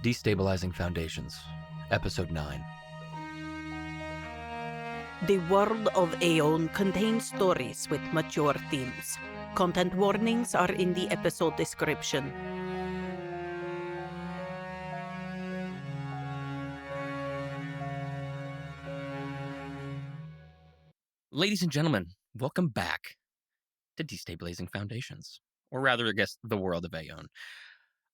Destabilizing Foundations, Episode 9. The world of Ae'oene contains stories with mature themes. Content warnings are in the episode description. Ladies and gentlemen, welcome back to Destabilizing Foundations, or rather, I guess, the world of Ae'oene.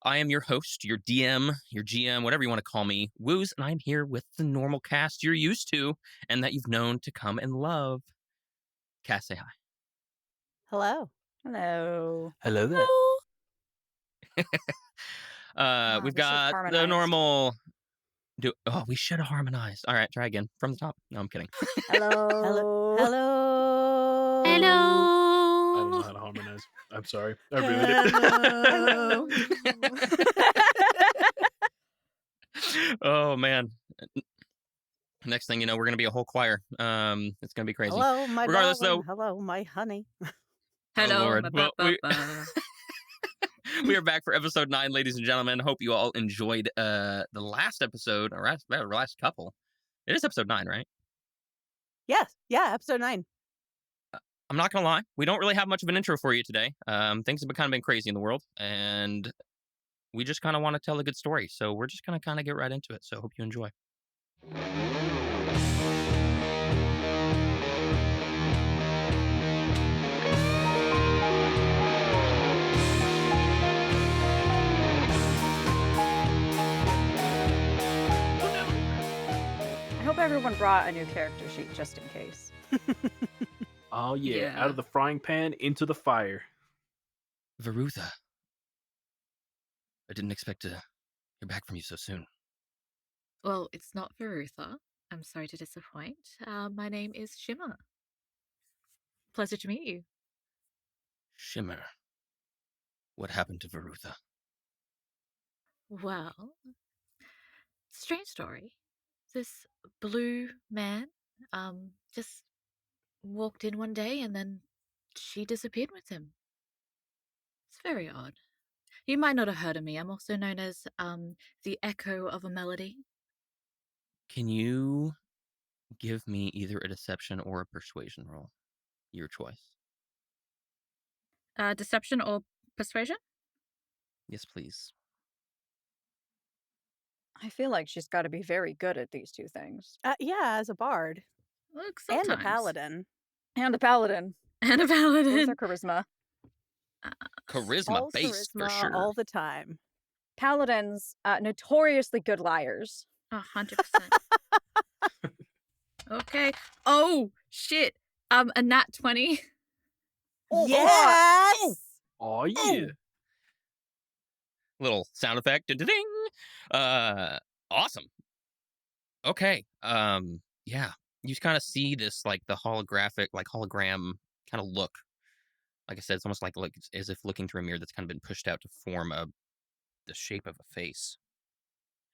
I am your host, your DM, your GM, whatever you want to call me, Woos, and I'm here with the normal cast you're used to and that you've known to come and love. Cass, say hi. Hello. Hello. Hello there. We've we should got the harmonize. normal... we should have harmonized. All right, try again. From the top. No, I'm kidding. Hello. Hello. Hello. I don't know Hello. how to harmonize. I'm sorry. I ruined it. Oh, man. Next thing you know, we're going to be a whole choir. It's going to be crazy. Hello, my Regardless, darling. though- Hello, my honey. Hello, Lord. Well, We are back for episode 9, ladies and gentlemen. Hope you all enjoyed the last episode, or last couple. It is episode 9, right? Yes. Yeah, episode 9. I'm not going to lie. We don't really have much of an intro for you today. Things have kind of been crazy in the world, and we just kind of want to tell a good story. So we're just going to kind of get right into it. So hope you enjoy. I hope everyone brought a new character sheet just in case. Oh, yeah. Yeah. Out of the frying pan into the fire. Verutha. I didn't expect to hear back from you so soon. Well, it's not Verutha. I'm sorry to disappoint. My name is Shimmer. Pleasure to meet you. Shimmer. What happened to Verutha? Well, strange story. This blue man just walked in one day and then she disappeared with him. It's very odd. You might not have heard of me. I'm also known as the Echo of a Melody. Can you give me either a deception or a persuasion roll? Your choice. Deception or persuasion? Yes, please. I feel like she's got to be very good at these two things. Yeah, as a bard. Look, And sometimes. a paladin. And a paladin. And a Where's paladin. her charisma? Charisma All based for charisma sure. all the time. Paladins, notoriously good liars. 100%. Okay. Oh, shit. A nat 20. Oh, Yes! Oh, yeah. Little sound effect. Ding. Awesome. Okay. Yeah. You kind of see this like the hologram kind of look. Like I said, it's almost like as if looking through a mirror that's kind of been pushed out to form the shape of a face.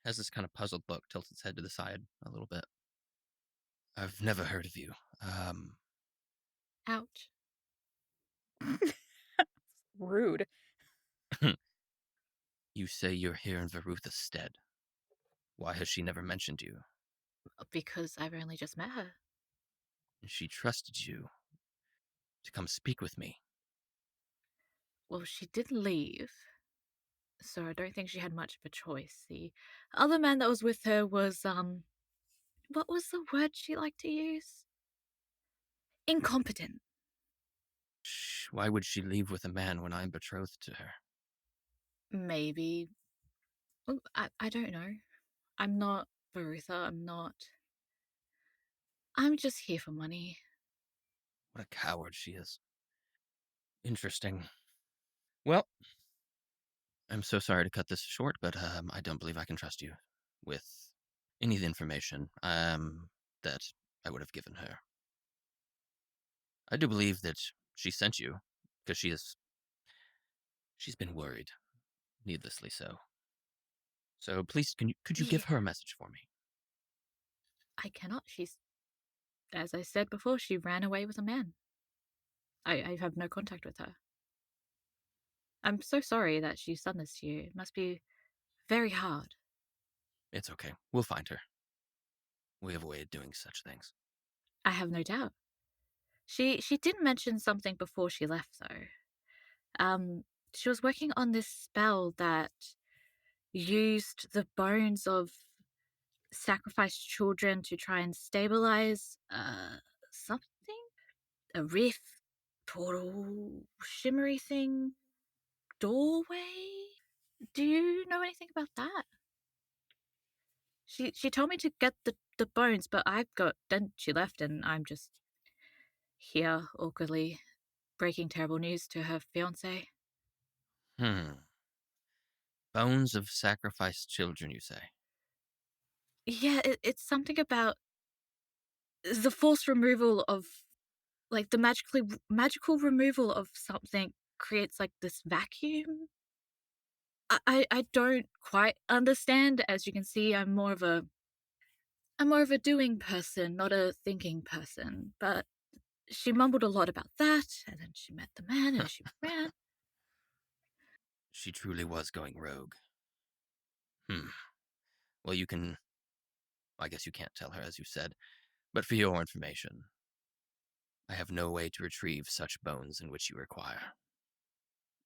Has this kind of puzzled look, tilts its head to the side a little bit. I've never heard of you. Ouch. rude. You say you're here in Verutha's stead. Why has she never mentioned you? Because I've only just met her. She trusted you to come speak with me. Well, she did leave, so I don't think she had much of a choice. The other man that was with her was, what was the word she liked to use? Incompetent. Why would she leave with a man when I'm betrothed to her? Maybe. Well, I don't know. I'm not Verutha, I'm just here for money. What a coward she is. Interesting. Well, I'm so sorry to cut this short, but I don't believe I can trust you with any of the information that I would have given her. I do believe that she sent you because she's been worried, needlessly so. So please, could you give her a message for me? I cannot. She's, as I said before, she ran away with a man. I have no contact with her. I'm so sorry that she's done this to you. It must be very hard. It's okay. We'll find her. We have a way of doing such things. I have no doubt. She did mention something before she left, though. She was working on this spell that used the bones of sacrificed children to try and stabilize something? A rift, portal, shimmery thing, doorway? Do you know anything about that? She told me to get the bones, but then she left and I'm just here awkwardly breaking terrible news to her fiancé. Bones of sacrificed children, you say? Yeah, it's something about the forced removal of, like, the magical removal of something creates, like, this vacuum. I don't quite understand. As you can see, I'm more of a doing person, not a thinking person. But she mumbled a lot about that, and then she met the man and she ran. She truly was going rogue. Well, I guess you can't tell her, as you said, but for your information, I have no way to retrieve such bones in which you require.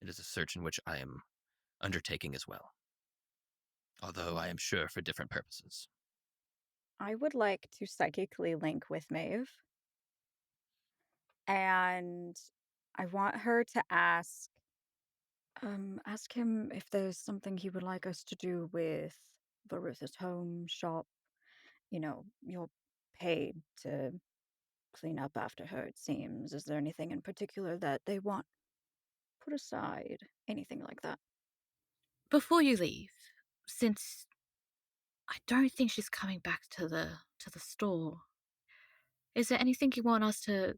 It is a search in which I am undertaking as well, although I am sure for different purposes. I would like to psychically link with Maeve. And I want her to ask him if there's something he would like us to do with Varutha's home shop. You're paid to clean up after her, it seems. Is there anything in particular that they want put aside? Anything like that? Before you leave, since I don't think she's coming back to the store, is there anything you want us to,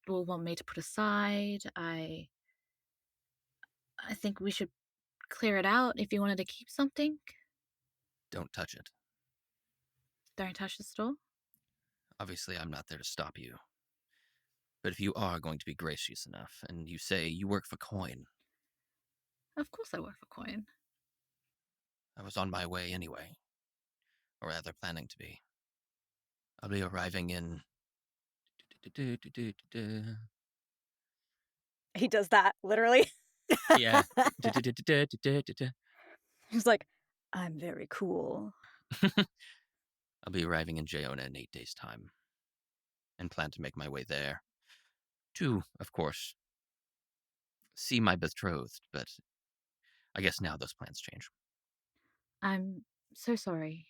or want me to put aside? I think we should clear it out if you wanted to keep something. Don't touch it. Don't touch the store? Obviously, I'm not there to stop you. But if you are going to be gracious enough, and you say you work for coin... Of course I work for coin. I was on my way anyway. Or rather, planning to be. I'll be arriving in... He does that, literally. Yeah. He's like, I'm very cool. I'll be arriving in Ae'oene in 8 days' time. And plan to make my way there. To, of course, see my betrothed, but I guess now those plans change. I'm so sorry.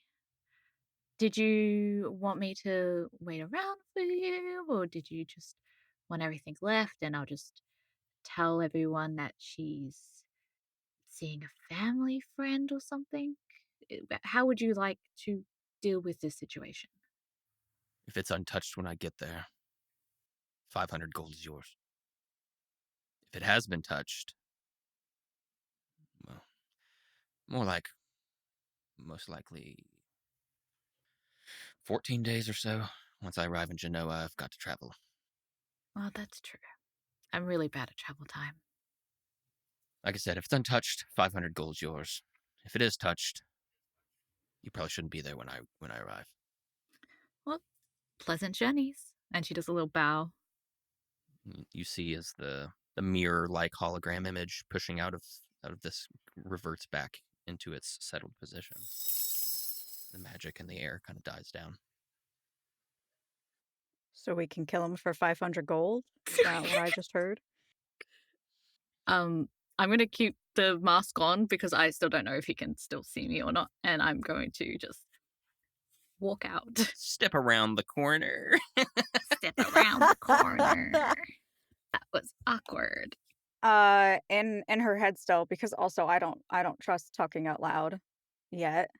Did you want me to wait around for you, or did you just want everything left and I'll just tell everyone that she's seeing a family friend or something? How would you like to deal with this situation? If it's untouched when I get there, 500 gold is yours. If it has been touched, well, more like, most likely, 14 days or so. Once I arrive in Genoa, I've got to travel. Well, that's true. I'm really bad at travel time. Like I said, if it's untouched, 500 gold is yours. If it is touched, you probably shouldn't be there when I arrive. Well, pleasant journeys. And she does a little bow. You see as the mirror-like hologram image pushing out of this reverts back into its settled position. The magic in the air kind of dies down. So we can kill him for 500 gold? Is that what I just heard? I'm going to keep the mask on because I still don't know if he can still see me or not. And I'm going to just walk out. Step around the corner. Step around the corner. That was awkward. In her head still, because also I don't trust talking out loud yet.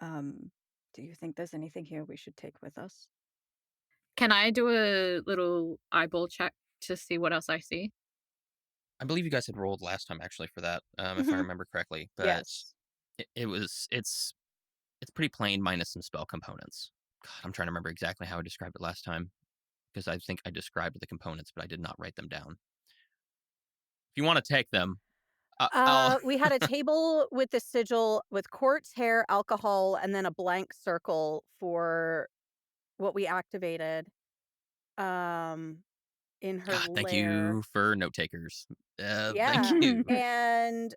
Do you think there's anything here we should take with us? Can I do a little eyeball check to see what else I see? I believe you guys had rolled last time actually for that, if I remember correctly. But Yes. it's pretty plain minus some spell components. God, I'm trying to remember exactly how I described it last time, because I think I described the components, but I did not write them down. If you want to take them, We had a table with the sigil with quartz, hair, alcohol, and then a blank circle for what we activated. In her lair. Thank you for note takers. Yeah. Thank you. And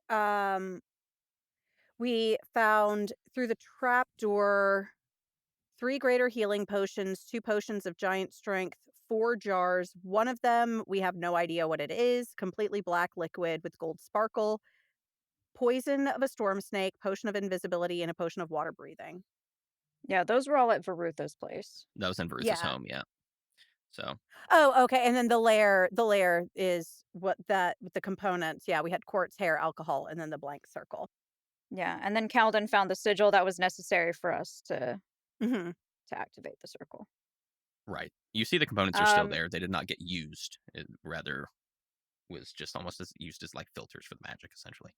we found through the trapdoor 3 greater healing potions, 2 potions of giant strength, 4 jars. One of them, we have no idea what it is. Completely black liquid with gold sparkle. Poison of a storm snake, potion of invisibility, and a potion of water breathing. Yeah, those were all at Varutha's place. That was in Verusa's Yeah. home, yeah. So. Oh, okay. And then the lair is what that with the components. Yeah, we had quartz, hair, alcohol, and then the blank circle. Yeah, and then Kaldin found the sigil that was necessary for us to Mm-hmm. activate the circle. Right. You see the components are still there. They did not get used. It rather was just almost as used as like filters for the magic, essentially.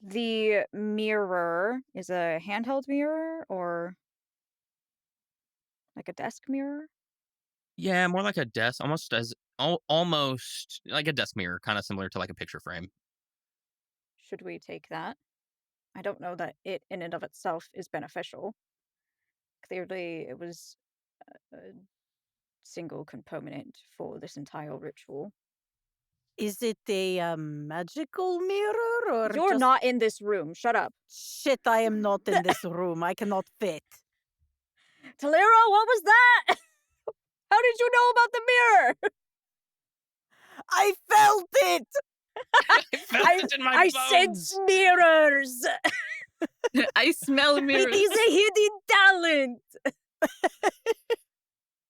The mirror is a handheld mirror or like a desk mirror? Yeah, more like a desk, almost like a desk mirror, kind of similar to like a picture frame. Should we take that? I don't know that it in and of itself is beneficial. Clearly, it was a single component for this entire ritual. Is it a magical mirror or You're just... not in this room. Shut up. Shit, I am not in this room. I cannot fit. Thalira, what was that? How did you know about the mirror? I felt it! I felt it in my bones! sense mirrors! I smell mirrors. It is a hidden talent!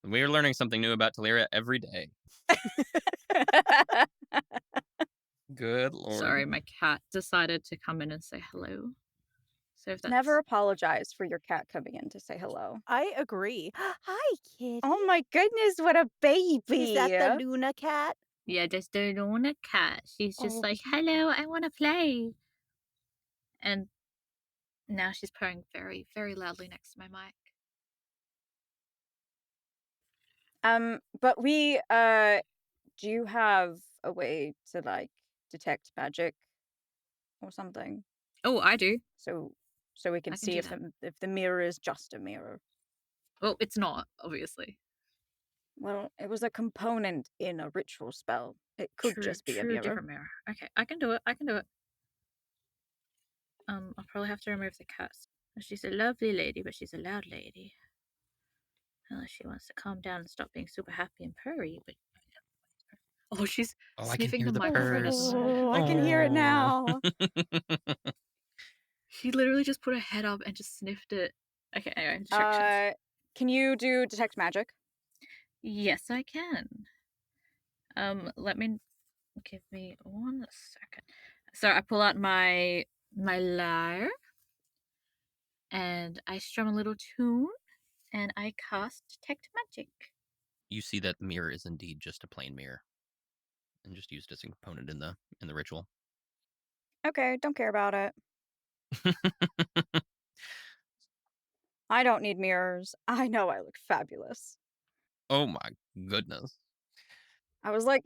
We are learning something new about Thalira every day. Good lord. Sorry, my cat decided to come in and say hello. So if that's... Never apologize for your cat coming in to say hello. I agree. Hi, kitty. Oh my goodness, what a baby! Is that the Luna cat? Yeah, just the Luna cat. She's just Oh, like, hello, I want to play. And now she's purring very, very loudly next to my mic. But we, do you have a way to, like, detect magic or something? Oh, I do. So we can I can see do if the mirror is just a mirror. Well, it's not, obviously. Well, it was a component in a ritual spell. It could just be a mirror. Different mirror. Okay, I can do it. I'll probably have to remove the curse. She's a lovely lady, but she's a loud lady. Unless she wants to calm down and stop being super happy and purry, but... Oh, she's sniffing the microphone. Oh, I can hear it now. She literally just put her head up and just sniffed it. Okay, anyway, distractions. Can you do detect magic? Yes, I can. Give me 1 second. So I pull out my lyre, and I strum a little tune, and I cast detect magic. You see that the mirror is indeed just a plain mirror, and just used as a component in the ritual. Okay, don't care about it. I don't need mirrors. I know I look fabulous. Oh my goodness. I was like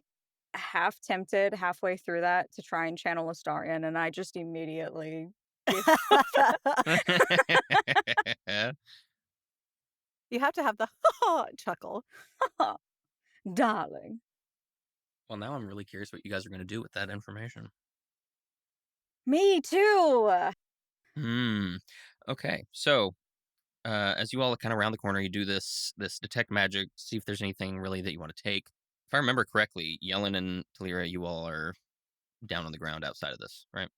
half tempted halfway through that to try and channel Astarion, and I just immediately gave You have to have the chuckle. Darling. Well, now I'm really curious what you guys are going to do with that information. Me too. Okay, so as you all kind of round the corner, you do this detect magic, see if there's anything really that you want to take. If I remember correctly, Yellen and Thalira, you all are down on the ground outside of this, right?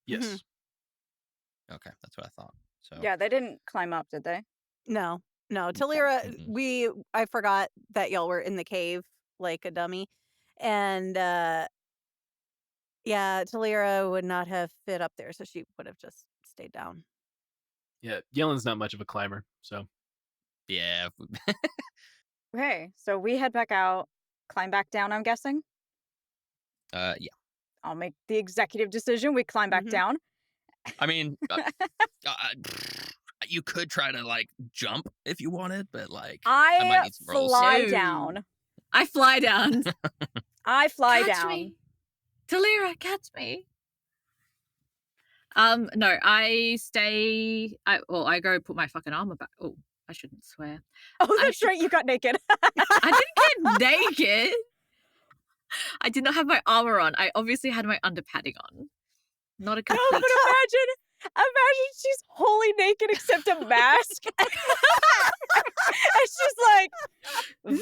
Yes. Mm-hmm. Okay, that's what I thought. So Yeah, they didn't climb up, did they? No. Thalira, I forgot that y'all were in the cave like a dummy. And yeah, Thalira would not have fit up there, so she would have just stayed down. Yeah, Yellen's not much of a climber, so. Yeah. Okay, so we head back out, climb back down, I'm guessing? Yeah. I'll make the executive decision. We climb back down. I mean, you could try to, like, jump if you wanted, but, like, I might need some rolls. fly down. I fly down. I fly Catch down. me. Thalira, catch me. No, I stay. I go put my fucking armor back. Oh, I shouldn't swear. Oh, that's right. You got naked. I didn't get naked. I did not have my armor on. I obviously had my underpadding on. Not a No, complete. but imagine she's wholly naked except a mask. And she's like,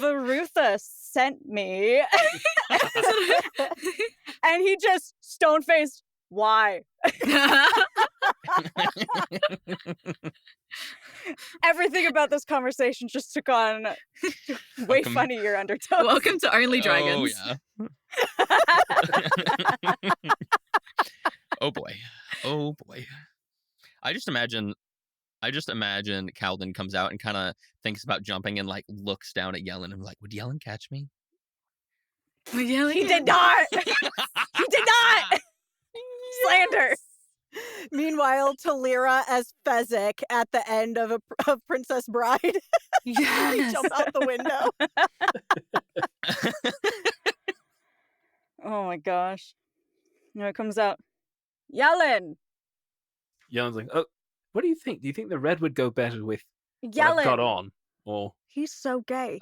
Varutha sent me. And he just stone-faced, why? Everything about this conversation just took on way funnier undertones. Welcome to Only Dragons. Oh, yeah. Oh, boy. Oh, boy. I just imagine Kaldin comes out and kind of thinks about jumping and, like, looks down at Yellen and like, would Yellen catch me? He did not! He did not! Slander! Meanwhile, Thalira as Fezzik at the end of Princess Bride. Yes. Jump out the window. Oh my gosh. Now it comes out. Yellen! Yellen's like, oh, what do you think? Do you think the red would go better with what Yellen! I've got on? Or He's so gay.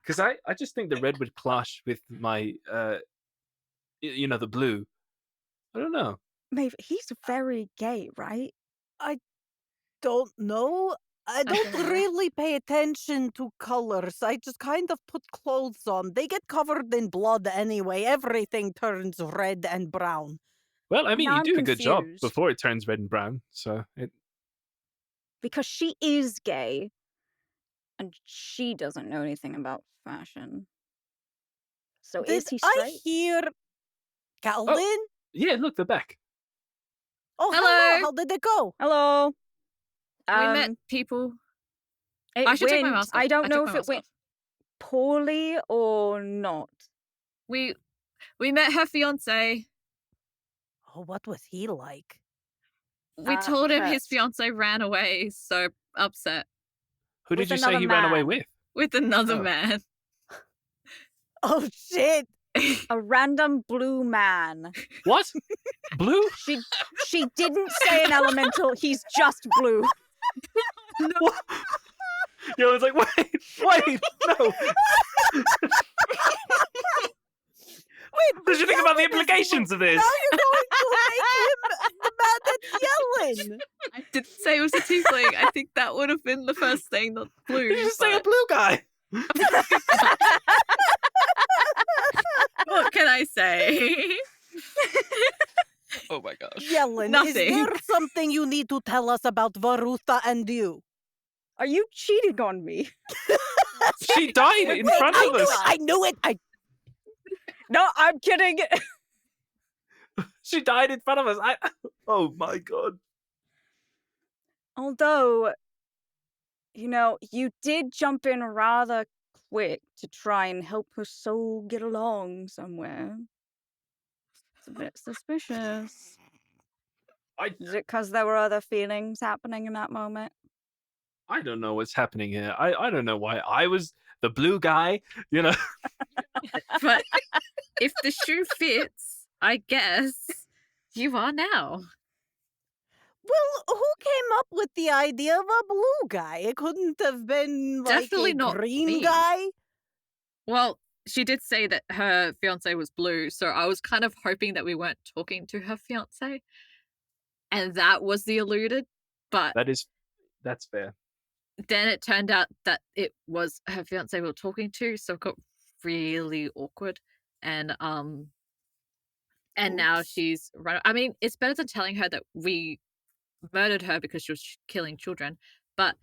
because I just think the red would clash with my the blue. I don't know. Maeve, he's very gay, right? Don't know. I don't Okay. really pay attention to colors. I just kind of put clothes on. They get covered in blood anyway. Everything turns red and brown. Well, I mean, Now you I'm do a good job confused. before it turns red and brown. So Because she is gay. And she doesn't know anything about fashion. So Did is he I straight? hear Kaldin? yeah, look, they're back. Oh, Hello. How did it go? Hello. We met people. It I should take my went- mask off. I don't know took if my it mask went off. poorly or not. We met her fiance. Oh, what was he like? We told him his hurt. fiance ran away, so upset Who With did you say another he ran away man. with? with another Oh. man. Oh, shit. A random blue man. What? Blue? She didn't say an elemental. He's just blue. What? Yellen's like, wait, no. Wait, Did you think about the Yellen is implications of this? Now you're going to make him the man that's yelling. I didn't say it was a tiefling. I think that would have been the first thing, not blue. Did you just say a but blue guy? what can I say? Oh, my gosh. Yellen, is Nothing. there something you need to tell us about Varutha and you? Are you cheating on me? She died in front of us. I knew it. No, I'm kidding. She died in front of us. Oh my god. Although, you did jump in rather quick to try and help her soul get along somewhere. It's a bit suspicious. Is it because there were other feelings happening in that moment? I don't know what's happening here. I don't know why I was the blue guy, But if the shoe fits, I guess you are now. Well, who came up with the idea of a blue guy? It couldn't have been like Definitely a not green me. guy. Well, she did say that her fiance was blue, so I was kind of hoping that we weren't talking to her fiance. And that was the alluded, but that's fair. then it turned out that it was her fiance we were talking to, so it got really awkward. And now Oops. she's run. I mean, it's better than telling her that we murdered her because she was killing children. But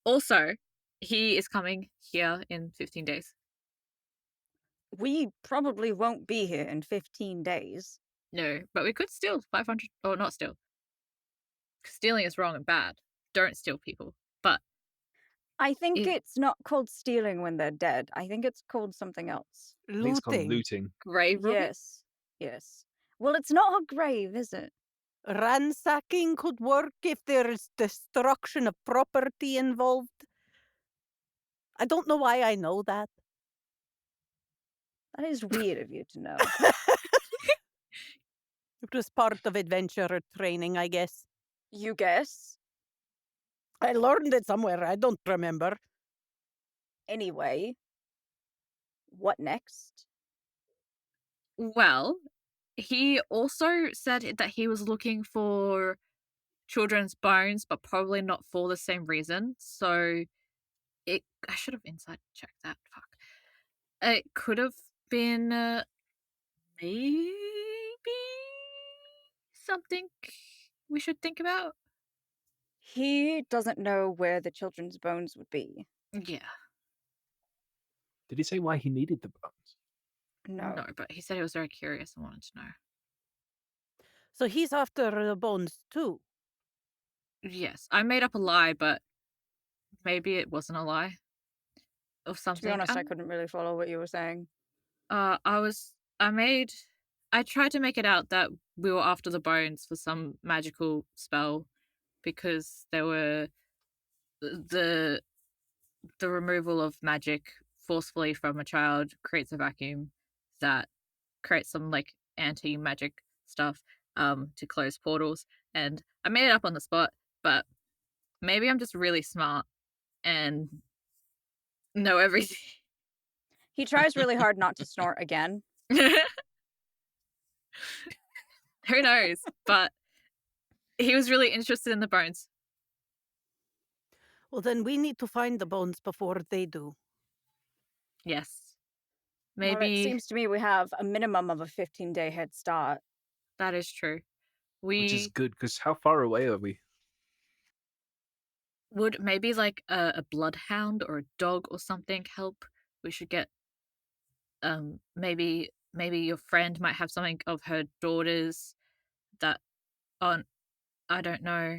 also, he is coming here in 15 days. We probably won't be here in 15 days. No, but we could steal 500, or not steal. Stealing is wrong and bad. Don't steal people. But I think It- it's not called stealing when they're dead. I think it's called something else. I think it's called Looting. looting. grave robbing? Yes. Well, it's not a grave, is it? Ransacking could work if there is destruction of property involved. I don't know why I know that. That is weird of you to know. It was part of adventure training, I guess. You guess? I learned it somewhere. I don't remember. Anyway, what next? Well, he also said that he was looking for children's bones, but probably not for the same reason. So I should have inside checked that. Fuck. It could have been maybe something we should think about. He doesn't know where the children's bones would be. Yeah. Did he say why he needed the bones? No. But he said he was very curious and wanted to know. So he's after the bones too. Yes, I made up a lie, but maybe it wasn't a lie. Or something. To be honest, I couldn't really follow what you were saying. I tried to make it out that we were after the bones for some magical spell because there were the removal of magic forcefully from a child creates a vacuum that creates some like anti-magic stuff to close portals, and I made it up on the spot, but maybe I'm just really smart and know everything. He tries really hard not to snort again. Who knows? But he was really interested in the bones. Well, then we need to find the bones before they do. Yes. Well, it Maybe seems to me we have a minimum of a 15-day head start. that is true. Which is We good, because how far away are we? would maybe like a bloodhound or a dog or something help. We should get maybe your friend might have something of her daughters that aren't, I don't know.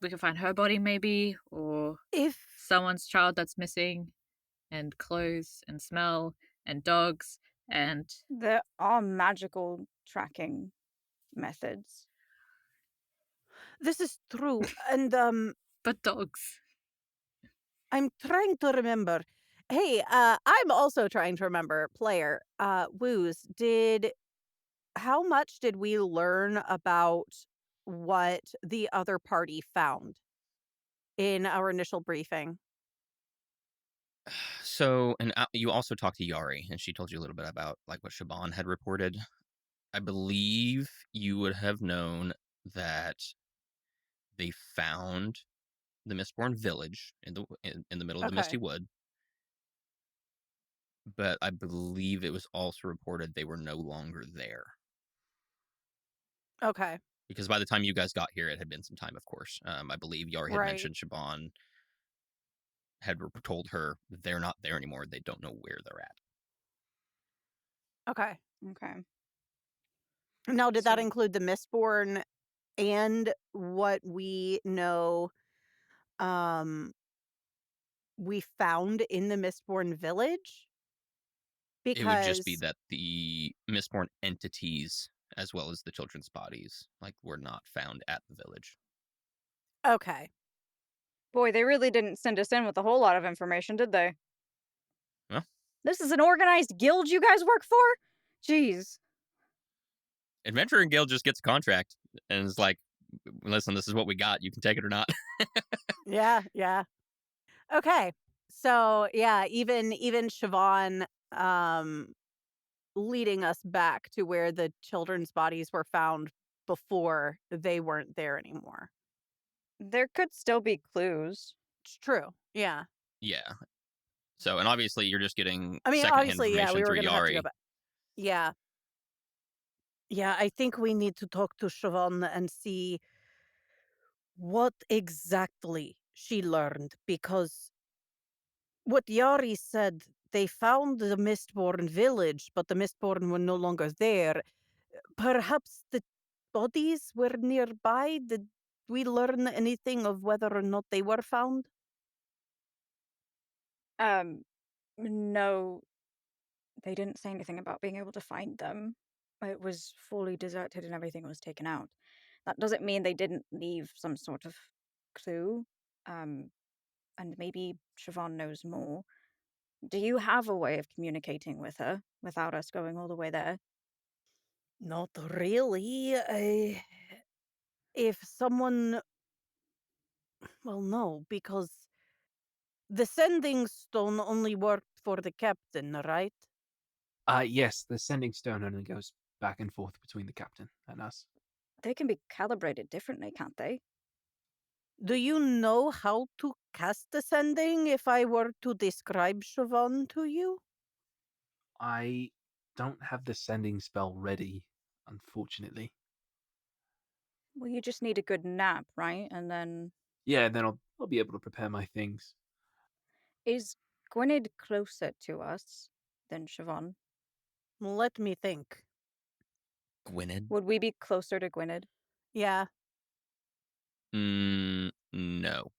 We can find her body maybe, or If someone's child that's missing, and clothes and smell and dogs and There are magical tracking methods. this is true, and but dogs. I'm trying to remember. Hey, I'm also trying to remember. Player, Woos, how much did we learn about what the other party found in our initial briefing? So, and you also talked to Yari, and she told you a little bit about like what Shaban had reported. I believe you would have known that they found the Mistborn village in the middle of the Misty Okay. Wood, but I believe it was also reported they were no longer there. Okay. Because by the time you guys got here, it had been some time, of course. I believe Yari had Right. mentioned Shaban had told her they're not there anymore. They don't know where they're at. Okay. Okay. Now, did that So- include the Mistborn and what we know we found in the Mistborn village? It would just be Because that the Mistborn entities, as well as the children's bodies, like were not found at the village. okay. Boy, they really didn't send us in with a whole lot of information, did they? Well. This is an organized guild you guys work for? Jeez. Adventuring Guild just gets a contract and is like, listen, this is what we got. You can take it or not. Yeah, yeah. Okay. So, yeah, even Siobhan leading us back to where the children's bodies were found before they weren't there anymore. There could still be clues. It's true. Yeah. Yeah. So, and obviously you're just getting I mean, secondhand obviously, yeah, information we were through going to have to Yari. go back. Yeah. Yeah, I think we need to talk to Siobhan and see what exactly she learned, because what Yari said, they found the Mistborn village, but the Mistborn were no longer there. Perhaps the bodies were nearby? Did we learn anything of whether or not they were found? No, they didn't say anything about being able to find them. It was fully deserted and everything was taken out. That doesn't mean they didn't leave some sort of clue. And maybe Siobhan knows more. Do you have a way of communicating with her without us going all the way there? Not really. If someone. Well, no, because the sending stone only worked for the captain, right? Yes, the sending stone only goes back and forth between the captain and us. They can be calibrated differently, can't they? Do you know how to cast the sending if I were to describe Siobhan to you? I don't have the sending spell ready, unfortunately. Well, you just need a good nap, right? And then Yeah, then I'll be able to prepare my things. is Gwynedd closer to us than Siobhan? Let me think. Gwynedd? Would we be closer to Gwynedd? Yeah. No.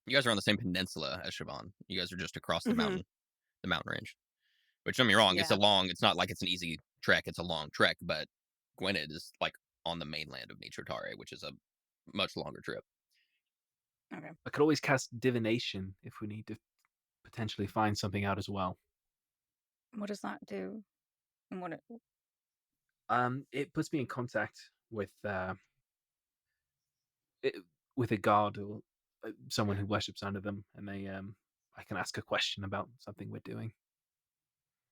You guys are on the same peninsula as Siobhan. You guys are just across the Mhm. mountain range. Which, don't get me wrong, Yeah. it's not like it's an easy trek, it's a long trek, but Gwynedd is, like, on the mainland of Nitrotare, which is a much longer trip. Okay. I could always cast divination if we need to potentially find something out as well. What does that do? And what? It puts me in contact it, with a god or someone who worships under them, and I can ask a question about something we're doing.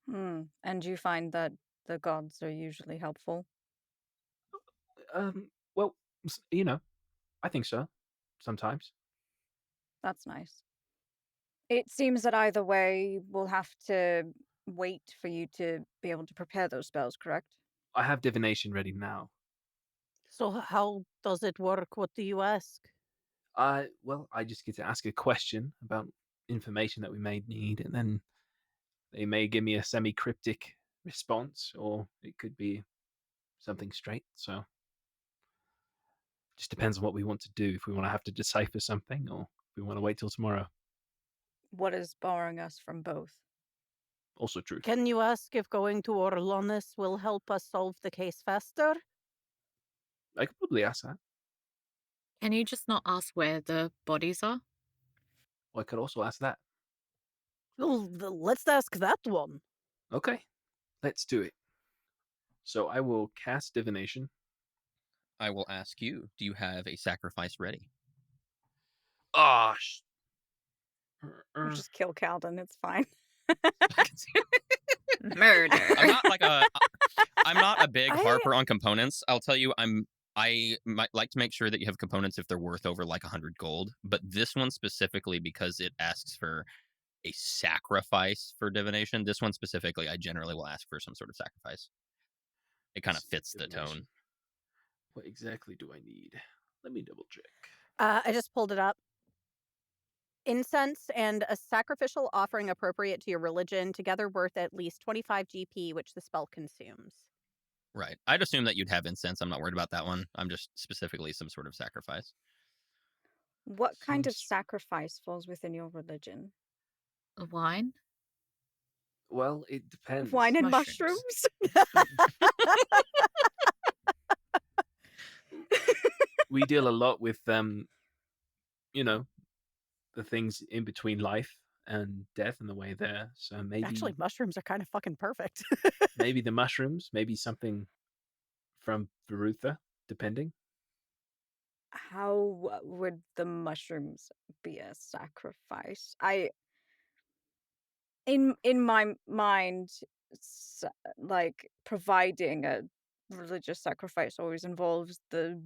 And you find that the gods are usually helpful? Well, I think so. Sometimes That's nice. It seems that either way, we'll have to wait for you to be able to prepare those spells, correct? I have divination ready now. So how does it work? What do you ask? Well, I just get to ask a question about information that we may need, and then they may give me a semi-cryptic response, or it could be something straight. So just depends on what we want to do. If we want to have to decipher something, or if we want to wait till tomorrow. What is borrowing us from both? Also true. Can you ask if going to Orlonis will help us solve the case faster? I could probably ask that. Can you just not ask where the bodies are? Or I could also ask that. Well, let's ask that one. Okay, let's do it. So I will cast divination. I will ask you, do you have a sacrifice ready? Ah, We'll just kill Kaldin, it's fine. Murder. I'm not a big I- harper on components. I'll tell you, I might like to make sure that you have components if they're worth over like 100 gold, but this one specifically, because it asks for a sacrifice for divination, this one specifically, I generally will ask for some sort of sacrifice. It kind of fits the tone. What exactly do I need? Let me double check. I just pulled it up. Incense and a sacrificial offering appropriate to your religion, together worth at least 25 GP, which the spell consumes. Right. I'd assume that you'd have incense. I'm not worried about that one. I'm just specifically some sort of sacrifice. What kind of Seems- sacrifice falls within your religion? Wine? Well, it depends. Wine and Mushrooms. mushrooms? We deal a lot with the things in between life and death and the way there. So maybe Actually, mushrooms are kind of fucking perfect. maybe the mushrooms, maybe something from Verutha, depending. How would the mushrooms be a sacrifice? In my mind, like providing a religious sacrifice always involves the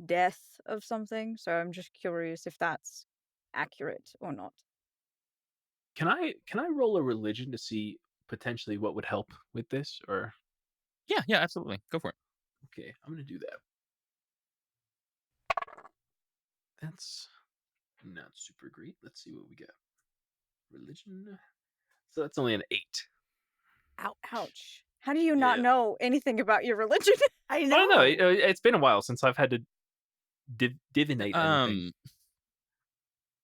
death of something. So I'm just curious if that's accurate or not. Can I roll a religion to see potentially what would help with this? Or Yeah, absolutely. Go for it. okay, I'm gonna do that. That's not super great. Let's see what we get. Religion. So that's only an 8. Ouch. How do you not Yeah. know anything about your religion? I I know. don't know. It's been a while since I've had to divinate anything.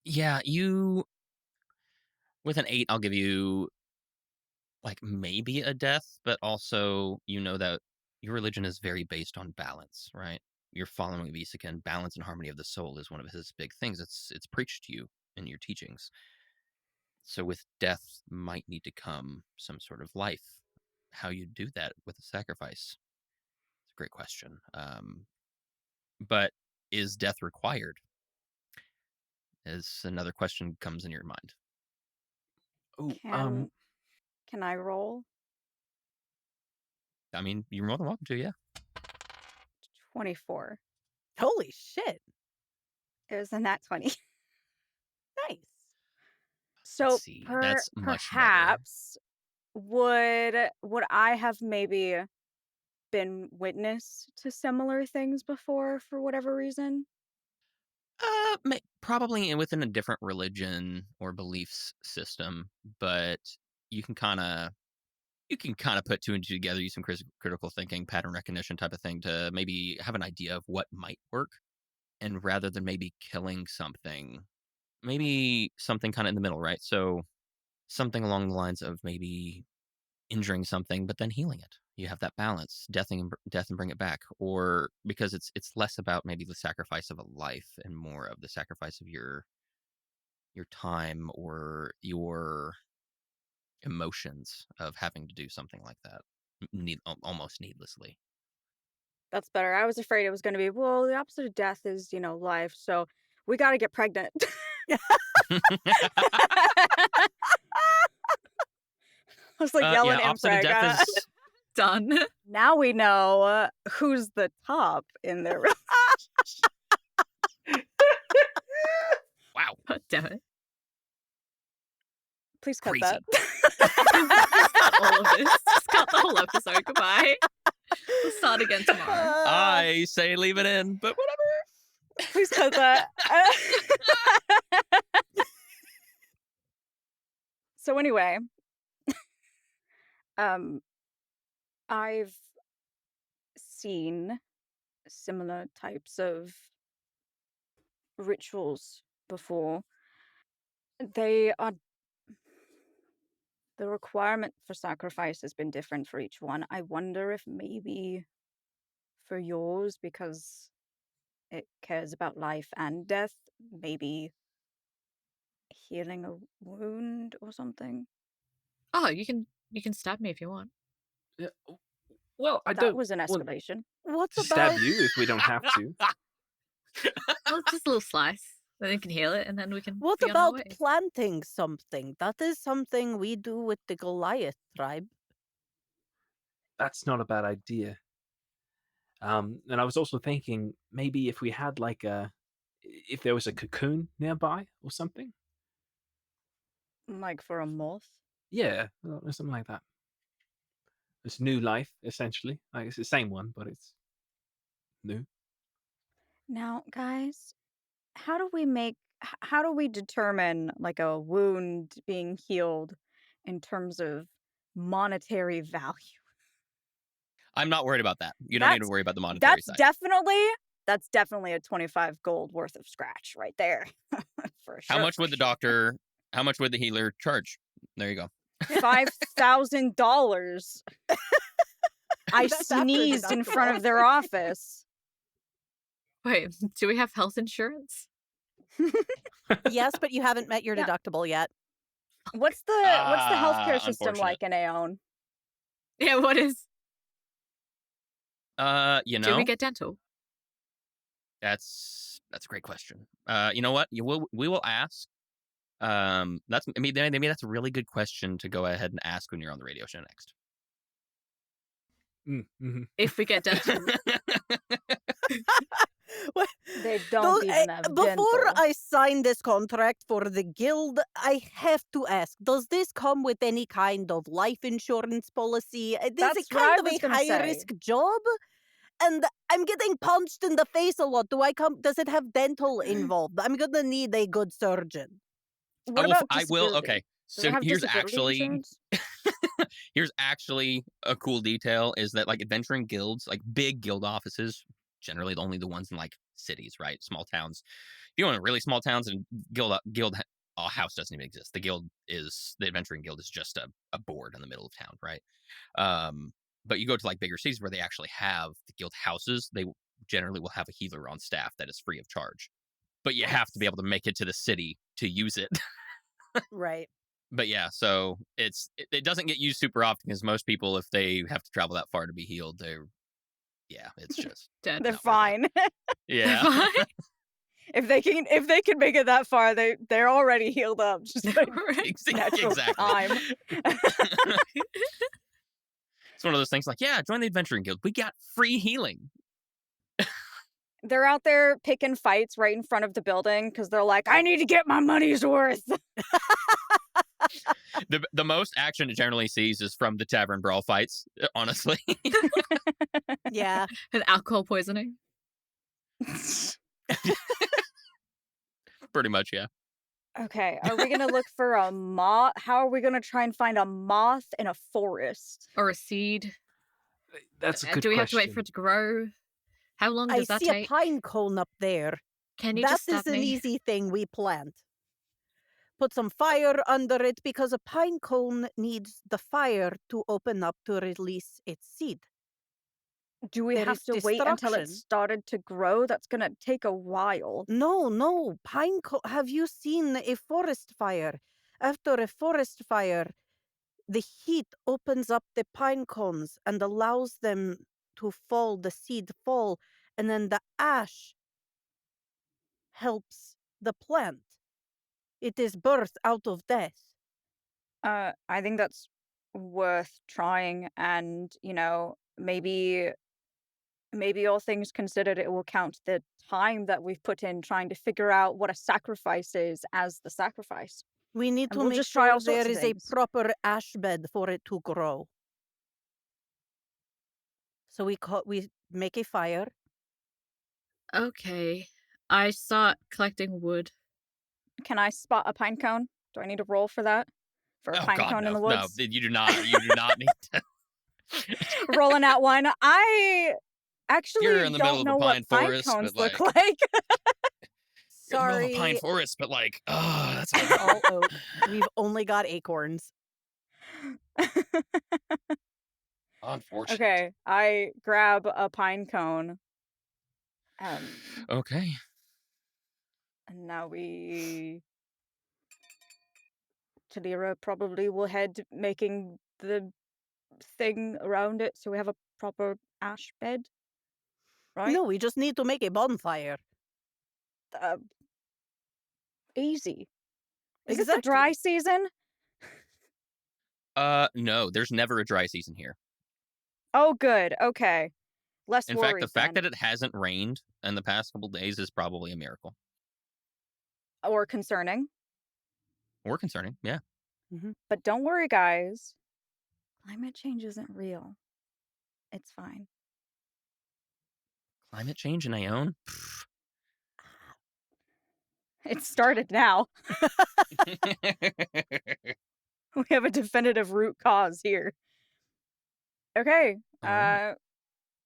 Yeah, with an 8, I'll give you like maybe a death, but also that your religion is very based on balance, right? You're following Visakin. Balance and harmony of the soul is one of his big things. It's preached to you in your teachings. So with death might need to come some sort of life, how you do that with a sacrifice. It's a great question. But is death required? Is another question comes in your mind. Oh, Can I roll? I mean, you're more than welcome to, yeah. 24. Holy shit. It was a nat 20. Nice. So Let's see. That's much better. perhaps would I have maybe been witness to similar things before for whatever reason? Probably within a different religion or beliefs system, but you can kind of put two and two together, use some critical thinking, pattern recognition type of thing to maybe have an idea of what might work. And rather than maybe killing something, maybe something kind of in the middle, right? So something along the lines of maybe injuring something, but then healing it. You have that balance, death and bring it back, or because it's less about maybe the sacrifice of a life and more of the sacrifice of your time or your emotions of having to do something like that, almost needlessly. That's better. I was afraid it was going to be, well, the opposite of death is, life. So we got to get pregnant. I was like yelling opposite of death is Done. Now we know who's the top in their wow. God damn it. Please cut Crazy. that. Just cut all of this. Just cut the whole episode. Goodbye. We'll start again tomorrow. I say leave it in, but whatever. Please cut that. So anyway, I've seen similar types of rituals before. The requirement for sacrifice has been different for each one. I wonder if maybe for yours, because it cares about life and death, maybe healing a wound or something. Oh, you can stab me if you want. yeah. Well, I That don't was an want escalation. What's to about stab you if we don't have to. Well, just a little slice. Then you can heal it, and then we can. what be on our about way. planting something? That is something we do with the Goliath tribe. That's not a bad idea. And I was also thinking maybe if we had if there was a cocoon nearby or something. Like for a moth? Yeah, or something like that. It's new life, essentially. Like it's the same one, but it's new. Now, guys, how do we determine like a wound being healed in terms of monetary value? I'm not worried about that. You don't need to That's worry about the monetary side. That's definitely a 25 gold worth of scratch right there. For sure. How much would the healer charge? There you go. $5,000. I That's after sneezed in front deductible. of their office. Wait, do we have health insurance? Yes, but you haven't met your Yeah. deductible yet. What's the healthcare system Unfortunate. like in Ae'oene? Yeah, what is? Do we get dental? That's a great question. You know what? We will ask. Maybe that's a really good question to go ahead and ask when you're on the radio show next. Mm-hmm. If we get dental. They don't even have Before dental. I sign this contract for the guild, I have to ask, does this come with any kind of life insurance policy? Is That's it what I kind of was a gonna say. high-risk job? And I'm getting punched in the face a lot. Does it have dental involved? I'm gonna need a good surgeon. What about I will. disability? Okay. Do they So have here's disability insurance? a cool detail is that like adventuring guilds, like big guild offices, generally only the ones in like cities, right? Small towns. If you want really small towns and guild house doesn't even exist. The adventuring guild is just a board in the middle of town, right? But you go to like bigger cities where they actually have the guild houses, they generally will have a healer on staff that is free of charge. But you have to be able to make it to the city to use it. Right. But yeah, so it doesn't get used super often because most people, if they have to travel that far to be healed, it's just Dead. They're not worth it. fine. They're Yeah. fine. if they can make it that far, they're already healed up. Just by natural Exactly. time. It's one of those things like, yeah, join the Adventuring Guild. We got free healing. They're out there picking fights right in front of the building because they're like, I need to get my money's worth. The most action it generally sees is from the tavern brawl fights, honestly. Yeah. And alcohol poisoning. Pretty much, yeah. Okay, are we gonna look for a moth? How are we gonna try and find a moth in a forest? Or a seed. That's a good Do we have to wait question. for it to grow? How long I does that see take? a pine cone up there. Can you That just is stop an me? easy thing we plant. Put some fire under it because a pine cone needs the fire to open up to release its seed. Do we There have is to wait until it destruction. started to grow? That's gonna take a while. No, pine cone. Have you seen a forest fire? After a forest fire, the heat opens up the pine cones and allows them to fall, the seed fall, and then the ash helps the plant. It is birth out of death. I think that's worth trying, and maybe all things considered, it will count the time that we've put in trying to figure out what a sacrifice is as the sacrifice. We need And to we'll make just try sure all sorts there of is a things. proper ash bed for it to grow. So we make a fire. Okay. I start collecting wood. Can I spot a pine cone? Do I need to roll for that? For a Oh pine God, cone in no, the no, woods? you do not. You do not need to. Rolling out one. I actually You're in the middle don't of a know what pine pine forest, cones but look like like. you're in the middle of a pine Sorry, forest, but like, oh, that's it's all oak. We've only got acorns. unfortunate. Okay, I grab a pine cone. Okay. And now Thalira probably will head making the thing around it so we have a proper ash bed. Right? No, we just need to make a bonfire. Easy. Is it the dry season? No, there's never a dry season here. Oh, good. Okay. Less In fact, worries the fact then. that it hasn't rained in the past couple days is probably a miracle. Or concerning. Or concerning, yeah. But don't worry, guys. Climate change isn't real. It's fine. Climate change in Ae'oene? It started now. We have a definitive root cause here. Okay. Alright.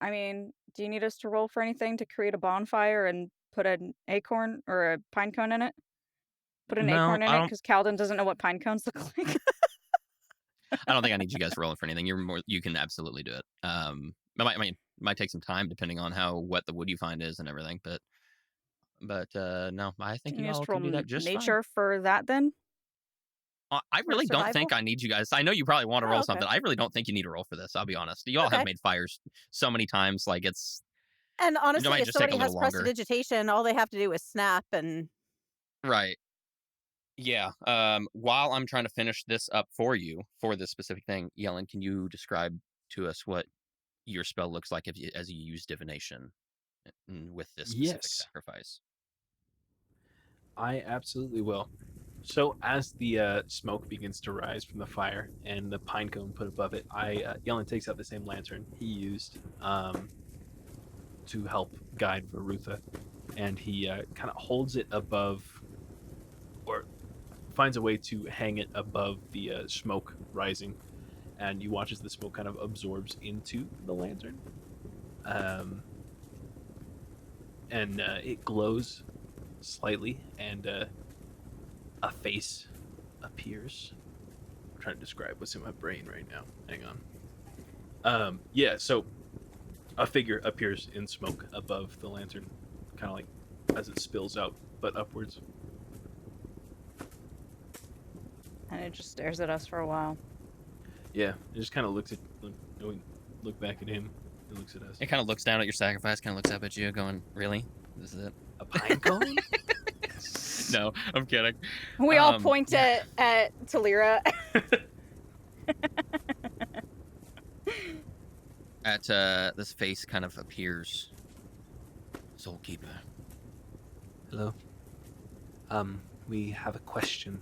I mean, do you need us to roll for anything to create a bonfire and put an acorn or a pine cone in it? Put an No, acorn in I it don't. because Kaldin doesn't know what pine cones look like. I don't think I need you guys rolling for anything. You can absolutely do it. It might take some time depending on how wet the wood you find is and everything. But no, I think You you need us all to can roll do that just nature for that then? fine. I For really don't survival? think I need you guys. I know you probably want to Oh, roll okay. something. I really don't think you need to roll for this. I'll be honest. You all have Okay. made fires so many times. Like it's And honestly, might if just take a somebody has little longer. prestidigitation, all they have to do is snap and... right. Yeah. While I'm trying to finish this up for you for this specific thing, Yellen, can you describe to us what your spell looks like as you use divination with this specific Yes. sacrifice? I absolutely will. So as the smoke begins to rise from the fire and the pine cone put above it, Yellen takes out the same lantern he used to help guide Varutha, and he kind of holds it above, or finds a way to hang it above the smoke rising, and you watch as the smoke kind of absorbs into the lantern, and it glows slightly, and a face appears. I'm trying to describe what's in my brain right now. Hang on. Yeah, so a figure appears in smoke above the lantern, kind of like as it spills out, but upwards. And And it just stares at us for a while. Yeah, it just kind of looks at look back at him. It looks at us. It kind of looks down at your sacrifice, kind of looks up at you, going, "Really? This is it?" A pine cone? No, I'm kidding. We all point yeah. at Thalira. At this face kind of appears. Soulkeeper. Hello. We have a question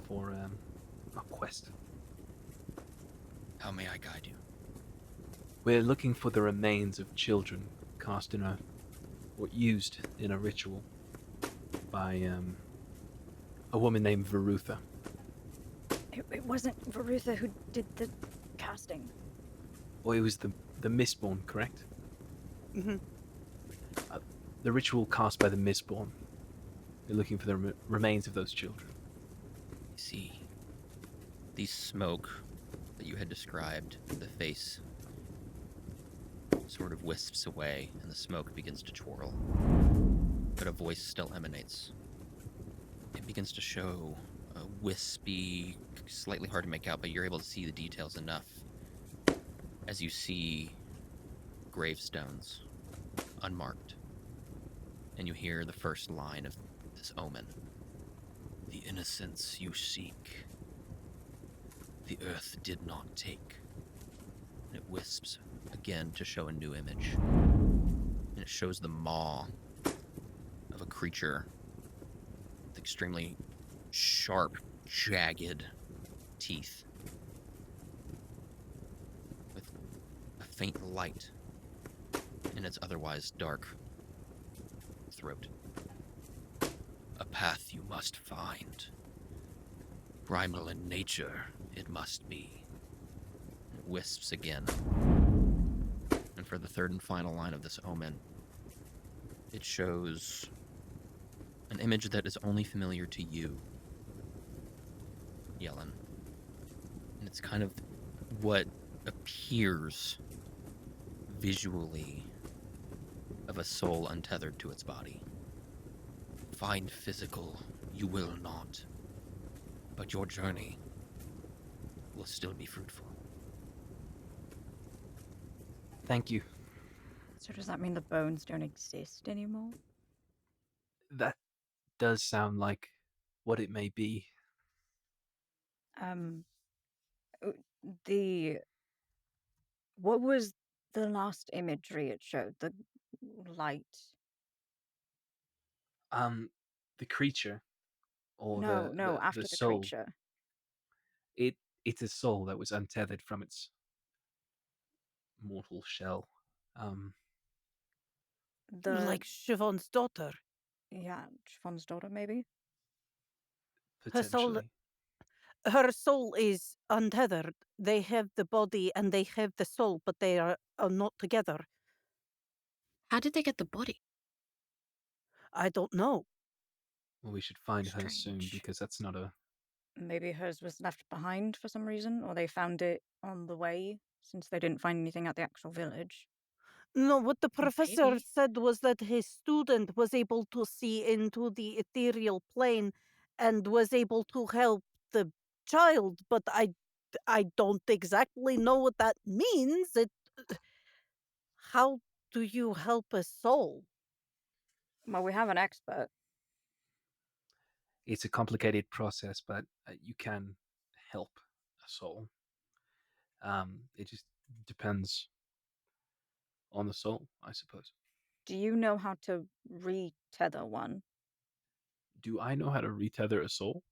for a quest. How may I guide you? We're looking for the remains of children cast in or used in a ritual by a woman named Verutha. It wasn't Verutha who did the casting. Well, it was the Mistborn, correct? Mm-hmm. The ritual cast by the Mistborn. We're looking for the remains of those children. See, the smoke that you had described, the face sort of wisps away and the smoke begins to twirl. But a voice still emanates. It begins to show a wispy, slightly hard to make out, but you're able to see the details enough as you see gravestones, unmarked. And you hear the first line of this omen. The innocence you seek, the earth did not take. And it wisps again to show a new image. And it shows the maw of a creature with extremely sharp, jagged teeth. With a faint light in its otherwise dark throat. A path you must find. Primal in nature, it must be. It wisps again. And for the third and final line of this omen, it shows an image that is only familiar to you, Yellen. And it's kind of what appears visually of a soul untethered to its body. Find physical, you will not. But your journey will still be fruitful. Thank you. So does that mean the bones don't exist anymore? That does sound like what it may be. Um, uh, the what was the last imagery it showed? The light? The creature or No, no, the after the soul. creature. It's a soul that was untethered from its mortal shell. Um, The Like Siobhan's daughter. yeah, Siobhan's daughter maybe. Her soul, potentially. her soul is untethered. They have the body and they have the soul, but they are not together. How did they get the body? I don't know. Well, we should find her soon Strange. because that's not a. Maybe hers was left behind for some reason, or they found it on the way since they didn't find anything at the actual village. No, what the professor Maybe. said was that his student was able to see into the ethereal plane and was able to help the child, but I don't exactly know what that means. How do you help a soul? Well, we have an expert. It's a complicated process, but you can help a soul. It just depends on the soul, I suppose. Do you know how to re-tether one? Do I know how to retether a soul?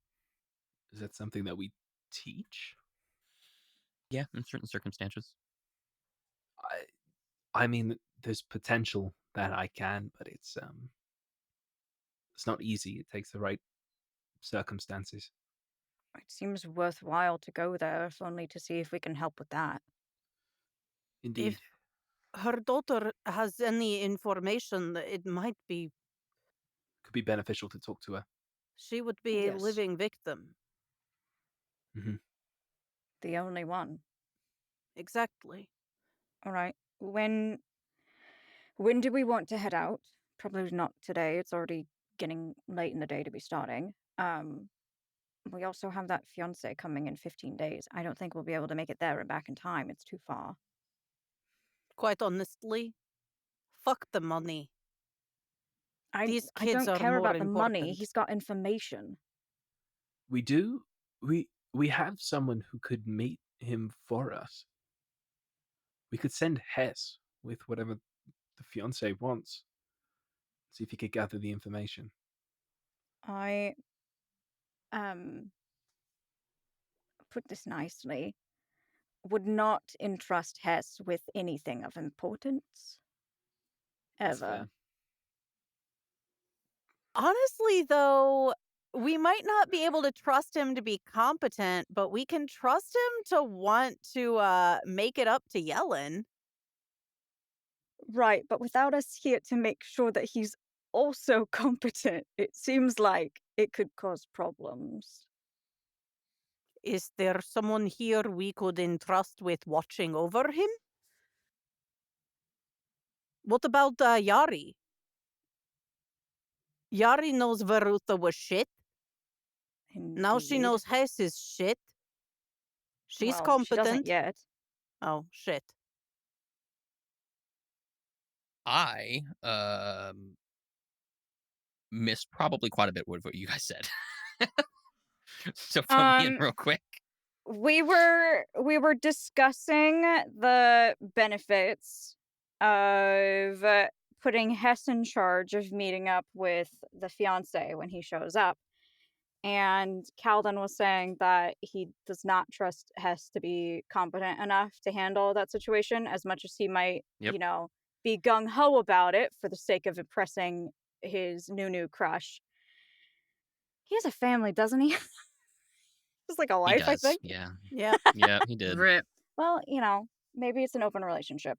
Is that something that we teach? Yeah, in certain circumstances. I mean, there's potential that I can, but it's not easy. It takes the right circumstances. It seems worthwhile to go there, if only to see if we can help with that. Indeed. If her daughter has any information, it might be Could be beneficial to talk to her. she would be a Yes. living victim. Mm-hmm. The only one. Exactly. All right. When do we want to head out? Probably not today. It's already getting late in the day to be starting. we also have that fiancé coming in 15 days. I don't think we'll be able to make it there and back in time. It's too far. Quite honestly, fuck the money. These I kids don't are care more about the money. important. He's got information. We do. We have someone who could meet him for us. We could send Hess with whatever the fiance wants. See if he could gather the information. I put this nicely, would not entrust Hess with anything of importance. That's Ever. fair. Honestly, though, we might not be able to trust him to be competent, but we can trust him to want to make it up to Yellen. Right, but without us here to make sure that he's also competent, it seems like it could cause problems. Is there someone here we could entrust with watching over him? What about Yari? Yari knows Varutha was shit. Now she Indeed. knows Hess is shit. She's Well, she doesn't competent. yet. Oh, shit. I missed probably quite a bit of what you guys said. So fill me in real quick. We were discussing the benefits of putting Hess in charge of meeting up with the fiancé when he shows up. And Kaldin was saying that he does not trust Hess to be competent enough to handle that situation as much as he might, Yep. be gung-ho about it for the sake of impressing his new crush. He has a family, doesn't he? Just like a He life, I does. think. Yeah. Yeah. Yeah, he did. Rip. Well, maybe it's an open relationship.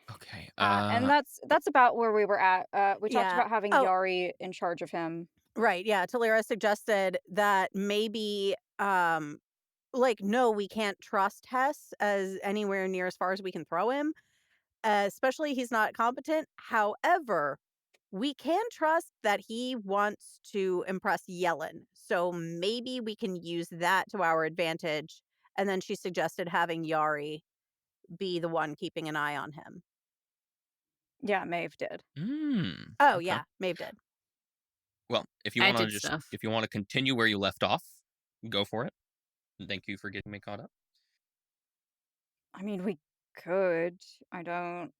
Okay. And that's about where we were at. We talked Yeah. about having Oh. Yari in charge of him. Right, yeah. Thalira suggested that maybe, no, we can't trust Hess as anywhere near as far as we can throw him, especially he's not competent. However, we can trust that he wants to impress Yellen. So maybe we can use that to our advantage. And then she suggested having Yari be the one keeping an eye on him. Yeah, Maeve did. Oh, Okay. yeah, Maeve did. Well, if you I want to did stuff. if you want to continue where you left off, go for it. Thank you for getting me caught up. I mean, we could. I don't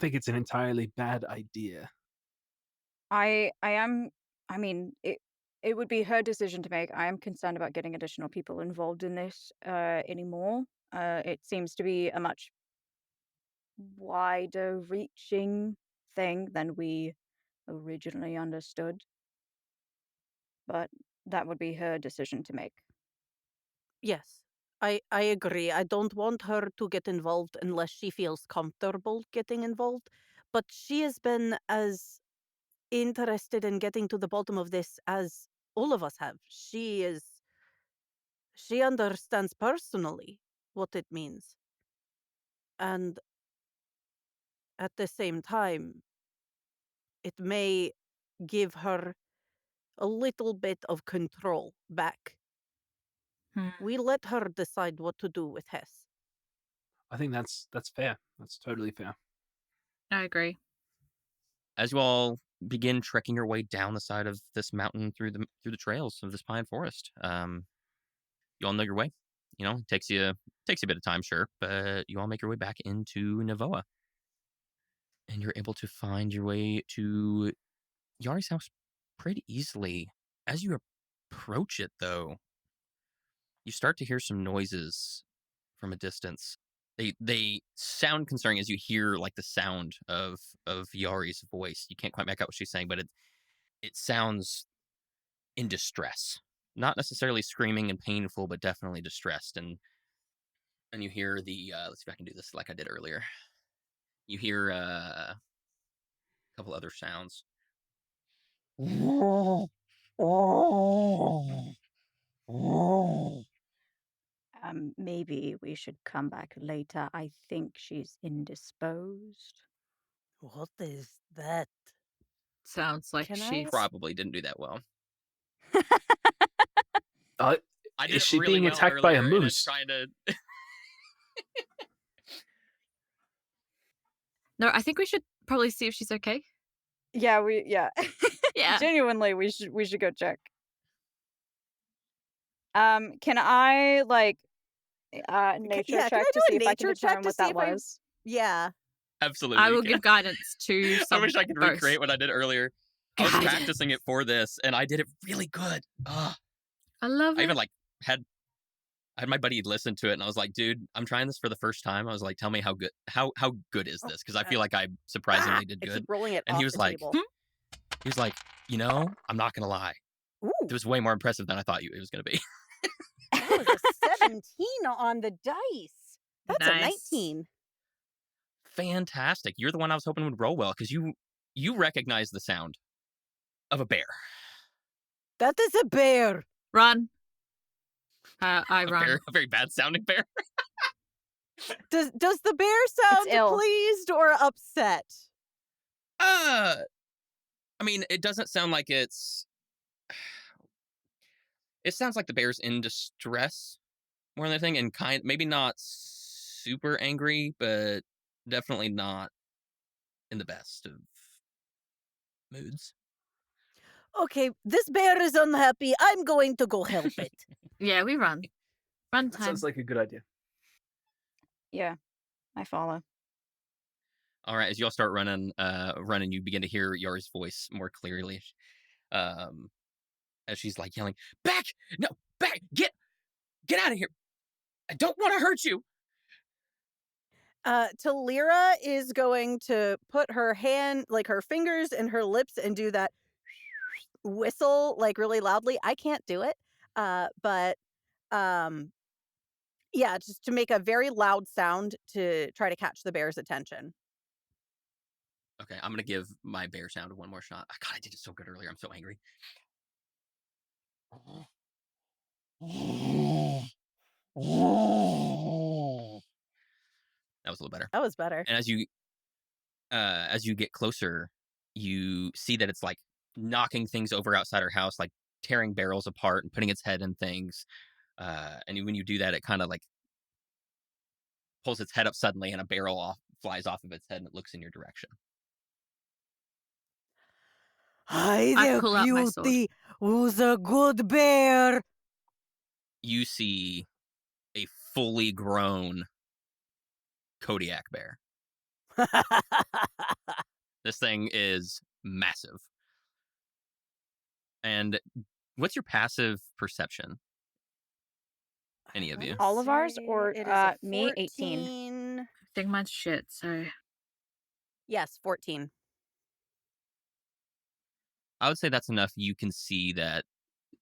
think it's an entirely bad idea. I am. I mean, it would be her decision to make. I am concerned about getting additional people involved in this anymore. It seems to be a much wider reaching thing than we originally understood. But that would be her decision to make. Yes, I agree. I don't want her to get involved unless she feels comfortable getting involved. But she has been as interested in getting to the bottom of this as all of us have. She understands personally what it means. And at the same time, it may give her a little bit of control back. We let her decide what to do with Hess. I think that's fair. That's totally fair. I agree. As you all begin trekking your way down the side of this mountain through the trails of this pine forest, you all know your way. It takes you a bit of time, sure, but you all make your way back into Naevoa, and you're able to find your way to Yari's house pretty easily. As you approach it, though, you start to hear some noises from a distance. They sound concerning as you hear like the sound of Yari's voice. You can't quite make out what she's saying, but it sounds in distress. Not necessarily screaming and painful, but definitely distressed. And you hear the let's see if I can do this like I did earlier. You hear a couple other sounds. Maybe we should come back later. I think she's indisposed. What is that? Sounds like Can she's I- Probably didn't do that well. I did Is it she really being well attacked by a earlier, and moose? trying to. No, I think we should probably see if she's okay. Yeah, Yeah. Genuinely, we should go check. Can I nature yeah, can check I to do see a if I can nature check determine to what see that if I? was? Yeah. Absolutely. I will you give can. guidance to I wish I could both. recreate what I did earlier. I was Guidance. practicing it for this, and I did it really good. I love I it. even had my buddy listen to it, and I was like, "Dude, I'm trying this for the first time." I was like, "Tell me how good is this?" Because I feel like I surprisingly did I good. keep rolling it And off he was the like, table. I'm not gonna lie. Ooh, It was way more impressive than I thought it was gonna be. that was a 17 on the dice. That's a Nice. 19. Fantastic. You're the one I was hoping would roll well because you recognize the sound of a bear. That is a bear. Run. I run. A very bad sounding bear. Does the bear sound ill. pleased or upset? I mean, it doesn't sound like it's. It sounds like the bear's in distress more than anything, and maybe not super angry, but definitely not in the best of moods. Okay, this bear is unhappy. I'm going to go help it. Yeah, we run. Run That time. sounds like a good idea. Yeah, I follow. All right, as y'all start running, you begin to hear Yari's voice more clearly, as she's like yelling, "Back! No, back! Get out of here! I don't want to hurt you!" Thalira is going to put her her fingers in her lips and do that whistle really loudly. I can't do it. But yeah, just to make a very loud sound to try to catch the bear's attention. Okay, I'm gonna give my bear sound one more shot. God, I did it so good earlier. I'm so angry. That was a little better. That was better. And as you get closer, you see that it's like knocking things over outside her house, like tearing barrels apart and putting its head in things. And when you do that, it kind of like pulls its head up suddenly, and a barrel flies off of its head, and it looks in your direction. Hi I there, pull out my sword. beauty. Who's a good bear? You see a fully grown Kodiak bear. This thing is massive. And what's your passive perception? Any of you? All of ours, or it is a me, 18. 14. I think mine's shit, so. Yes, 14. I would say that's enough. You can see that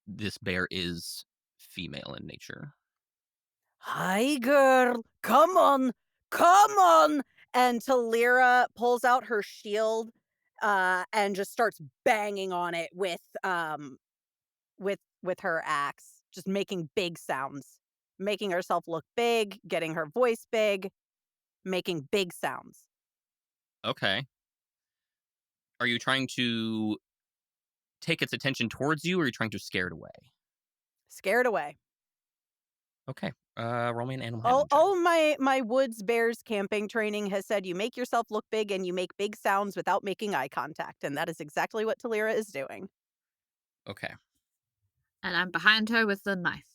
this bear is female in nature. Hi, girl. Come on. Come on. And Thalira pulls out her shield and just starts banging on it with her axe, just making big sounds, making herself look big, getting her voice big, making big sounds. Okay. Are you trying to take its attention towards you, or are you trying to scare it away? Scare it away. Okay. Roll me an animal handling check. All my woods bears camping training has said you make yourself look big and you make big sounds without making eye contact, and that is exactly what Thalira is doing. Okay. And I'm behind her with the knife.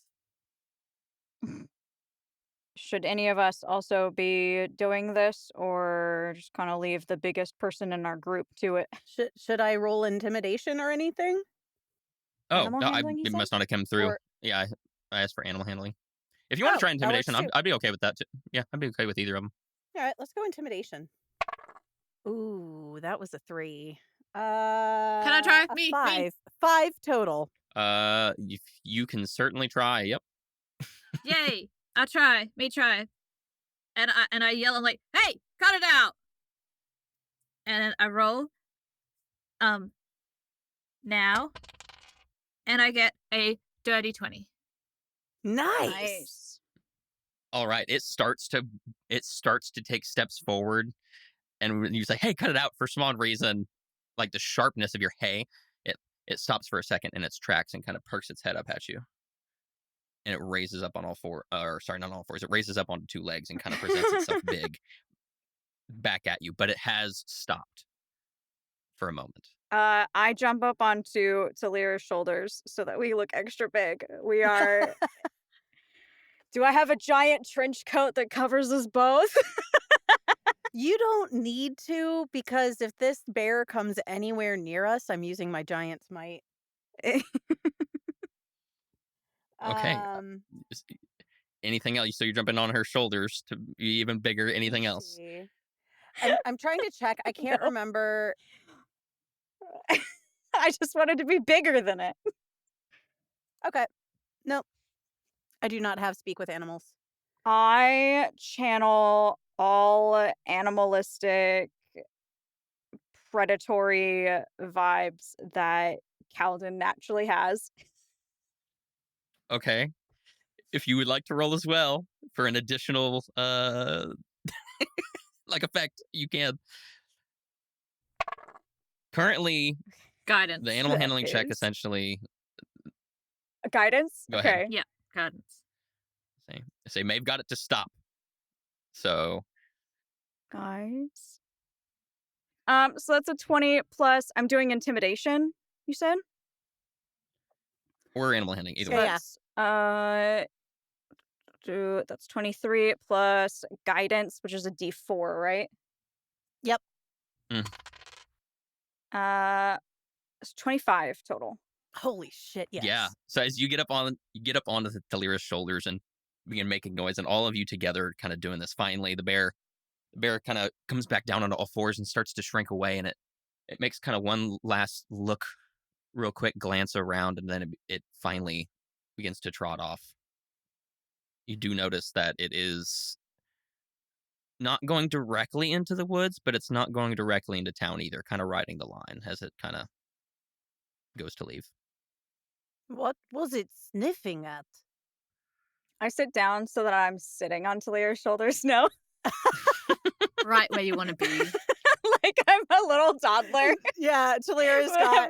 Should any of us also be doing this, or just kind of leave the biggest person in our group to it? Should I roll intimidation or anything? Oh, Animal no, handling, you it said? must not have come through. Or- Yeah, I asked for animal handling. If you want to try that works intimidation, too. I'd be okay with that too. Yeah, I'd be okay with either of them. All right, let's go intimidation. Ooh, that was a 3. Can I try? A Me. 5. 5 total. You can certainly try. Yep. Yay! I try. Me try. And I yell, I'm like, hey, cut it out! And then I roll. Now. And I get a dirty 20. Nice. All right. It starts to take steps forward, and when you say, "Hey, cut it out," for some odd reason, like the sharpness of your hey, it it stops for a second in its tracks and kind of perks its head up at you. And it raises up on all four, or sorry, not all fours. It raises up onto two legs and kind of presents itself big back at you, but it has stopped for a moment. I jump up onto Thalira's shoulders so that we look extra big. We are. Do I have a giant trench coat that covers us both? You don't need to, because if this bear comes anywhere near us, I'm using my giant's might. Okay. Anything else? So you're jumping on her shoulders to be even bigger. Anything else? See. I'm trying to check. I can't remember. I just wanted to be bigger than it. Okay. Nope. I do not have speak with animals. I channel all animalistic, predatory vibes that Kaldin naturally has. Okay. If you would like to roll as well for an additional like effect, you can. Currently, Guidance. the animal handling check is- essentially. Guidance? Go ahead. Okay. Yeah, guidance. Say Maeve got it to stop. So Guys. So that's a 20 plus. I'm doing intimidation, you said? or animal handling, either way. Yeah. That's 23 plus guidance, which is a D4, right? Yep. It's 25 total. Holy shit, yes. Yeah. So as you get up onto the Thalira's shoulders and begin making noise, and all of you together kind of doing this. Finally, the bear kind of comes back down onto all fours and starts to shrink away, and it makes kind of one last look, real quick glance around, and then it finally begins to trot off. You do notice that it is not going directly into the woods, but it's not going directly into town either, kind of riding the line as it kind of goes to leave. What was it sniffing at? I sit down so that I'm sitting on Thalira's shoulders now. Right where you want to be. Like I'm a little toddler. Yeah, Thalira's I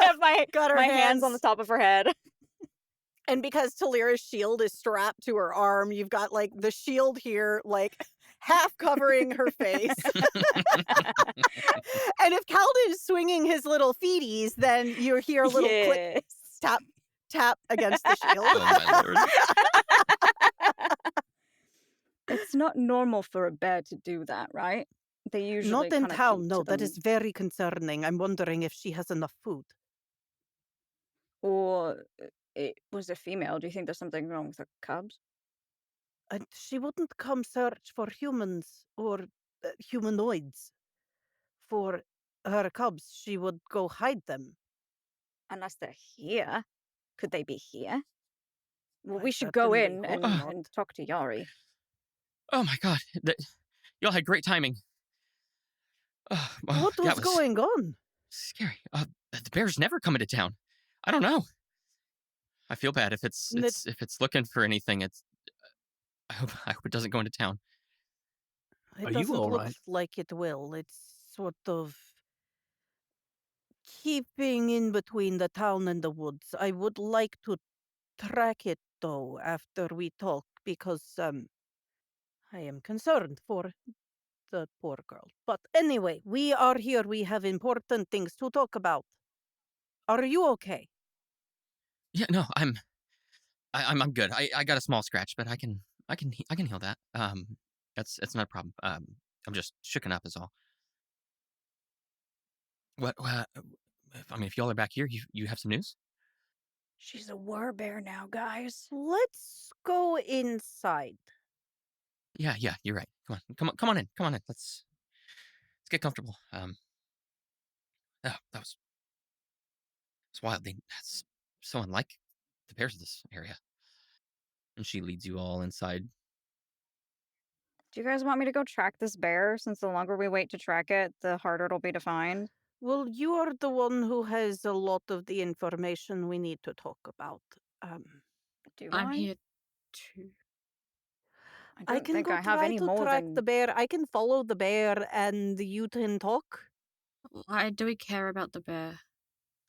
have my got her hands on the top of her head. And because Thalira's shield is strapped to her arm, you've got like the shield here, like half covering her face. And if Kaldin is swinging his little feeties, then you hear a little click, tap, tap against the shield. Oh my lord. It's not normal for a bear to do that, right? They usually Not in kinda town, keep no. to That is very concerning. I'm wondering if she has enough food. Or it was a female. Do you think there's something wrong with her cubs? And she wouldn't come search for humans or humanoids for her cubs. She would go hide them. Unless they're here. Could they be here? Well, I we should go certainly in hope not. and talk to Yari. Oh my god. Y'all had great timing. Oh, What that was going on? scary. The bear's never coming to town. I don't know. I feel bad if it's if it's looking for anything. I hope it doesn't go into town. It Are you doesn't all look right? like it will. It's sort of keeping in between the town and the woods. I would like to track it though after we talk because I am concerned for the poor girl. But anyway, we are here. We have important things to talk about. Are you okay? Yeah, no, I'm good. I got a small scratch, but I can heal that. It's not a problem. I'm just shooken up is all. What? I mean, if y'all are back here, you have some news? She's a warbear now, guys. Let's go inside. Yeah, you're right. Come on in. Let's get comfortable. Oh, it's wild. That's so unlike the bears of this area. And she leads you all inside. Do you guys want me to go track this bear? Since the longer we wait to track it, the harder it'll be to find. Well, you are the one who has a lot of the information we need to talk about. Do I'm I? here too. I I don't can think go I have try any to more track than the bear. I can follow the bear and you can talk. Why do we care about the bear?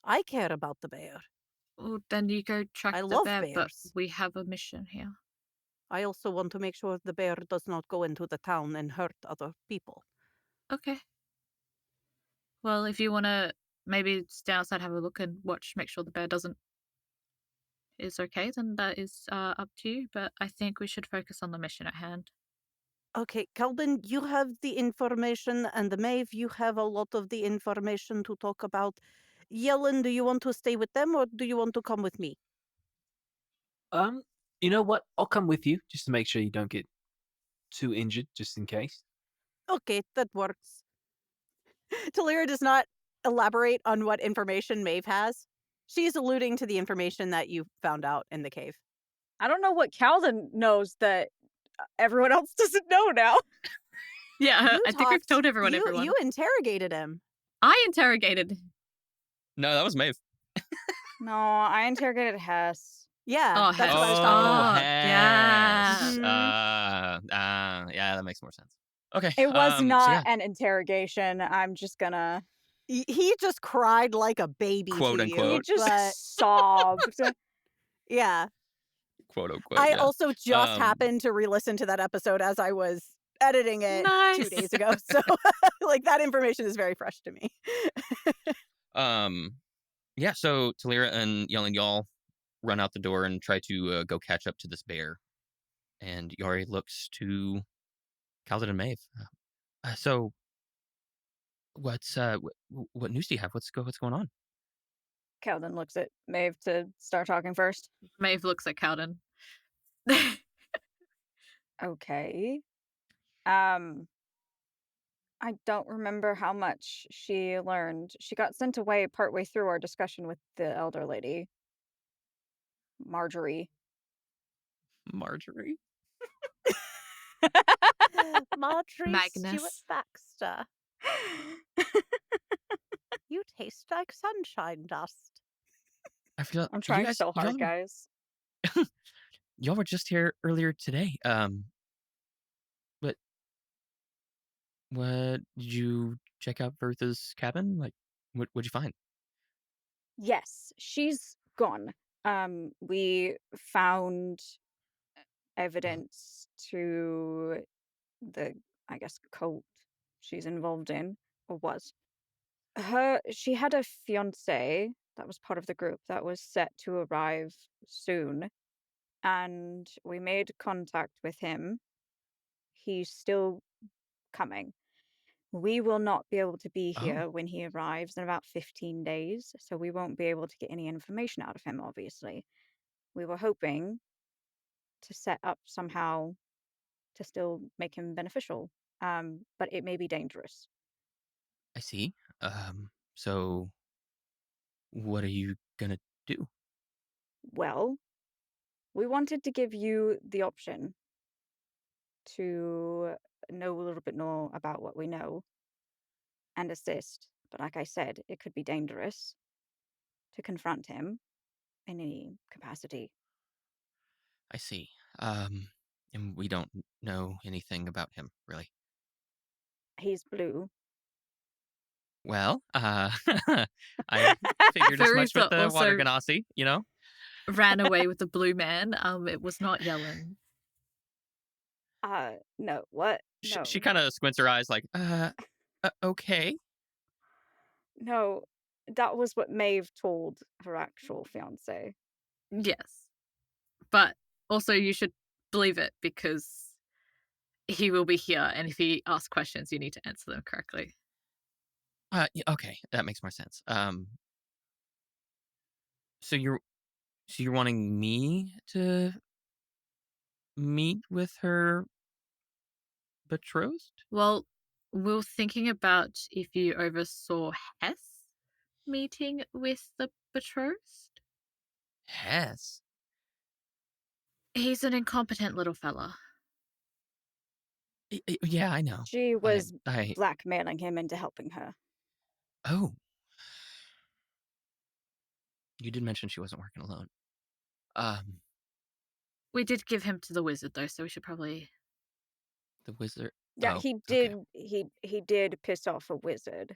I care about the bear. Well, then you go track I the love bear, but bears. we have a mission here. I also want to make sure the bear does not go into the town and hurt other people. Okay. Well, if you want to maybe stay outside, have a look and watch, make sure the bear is okay, then that is up to you. But I think we should focus on the mission at hand. Okay, Kaldin, you have the information, and Maeve, you have a lot of the information to talk about. Yellen, do you want to stay with them, or do you want to come with me? You know what? I'll come with you just to make sure you don't get too injured, just in case. Okay, that works. Thalira does not elaborate on what information Maeve has. She's alluding to the information that you found out in the cave. I don't know what Kaldin knows that everyone else doesn't know now. Yeah, You I think we've told everyone. You interrogated him. I interrogated. No, that was Maeve. No, I interrogated Hess. Yeah, Oh, that's what I was talking about. Hess. Mhm. Yeah, that makes more sense. Okay. It was so not yeah, an interrogation. I'm just gonna. He just cried like a baby Quote, to unquote. He you. just but sobbed. yeah. quote unquote. I Yeah. also just happened to re-listen to that episode as I was editing it 2 Nice. days ago. So like that information is very fresh to me. Yeah. So Thalira and Yellen, y'all run out the door and try to go catch up to this bear. And Yari looks to Kaldin and Maeve. So what's what news do you have? What's going on? Kaldin looks at Maeve to start talking first. Maeve looks at Kaldin. Okay. I don't remember how much she learned. She got sent away partway through our discussion with the elder lady, Marjorie. Marjorie. Marjorie Magnus. Stewart Baxter. You taste like sunshine dust. I feel I'm trying you guys, so hard, y'all, guys. y'all were just here earlier today. But what did you check out Bertha's cabin? Like, what'd you find? Yes, she's gone. We found evidence to the, I guess, cult she's involved in, or was. She had a fiance that was part of the group that was set to arrive soon, and we made contact with him. He's still coming. We will not be able to be Oh, here when he arrives in about 15 days, so we won't be able to get any information out of him, obviously. We were hoping to set up somehow to still make him beneficial, but it may be dangerous. I see. So what are you gonna do? Well, we wanted to give you the option to know a little bit more about what we know and assist, but like I said, it could be dangerous to confront him in any capacity. I see. And we don't know anything about him, really. He's blue. Well, I figured as much with Veruza the Water also Ganassi, you know? ran away with the blue man. It was not Yellen. No, what? No. She kind of squints her eyes like, okay. No, that was what Maeve told her actual fiance. Yes. But also you should believe it because he will be here, and if he asks questions, you need to answer them correctly. Yeah, okay, that makes more sense. So you're wanting me to meet with her betrothed? Well, we were thinking about if you oversaw Hess meeting with the betrothed. Hess. He's an incompetent little fella. Yeah, I know. She was I blackmailing him into helping her. oh, you did mention she wasn't working alone. We did give him to the wizard though, so we should probably. The wizard. Yeah, Oh, he okay. did. He did piss off a wizard.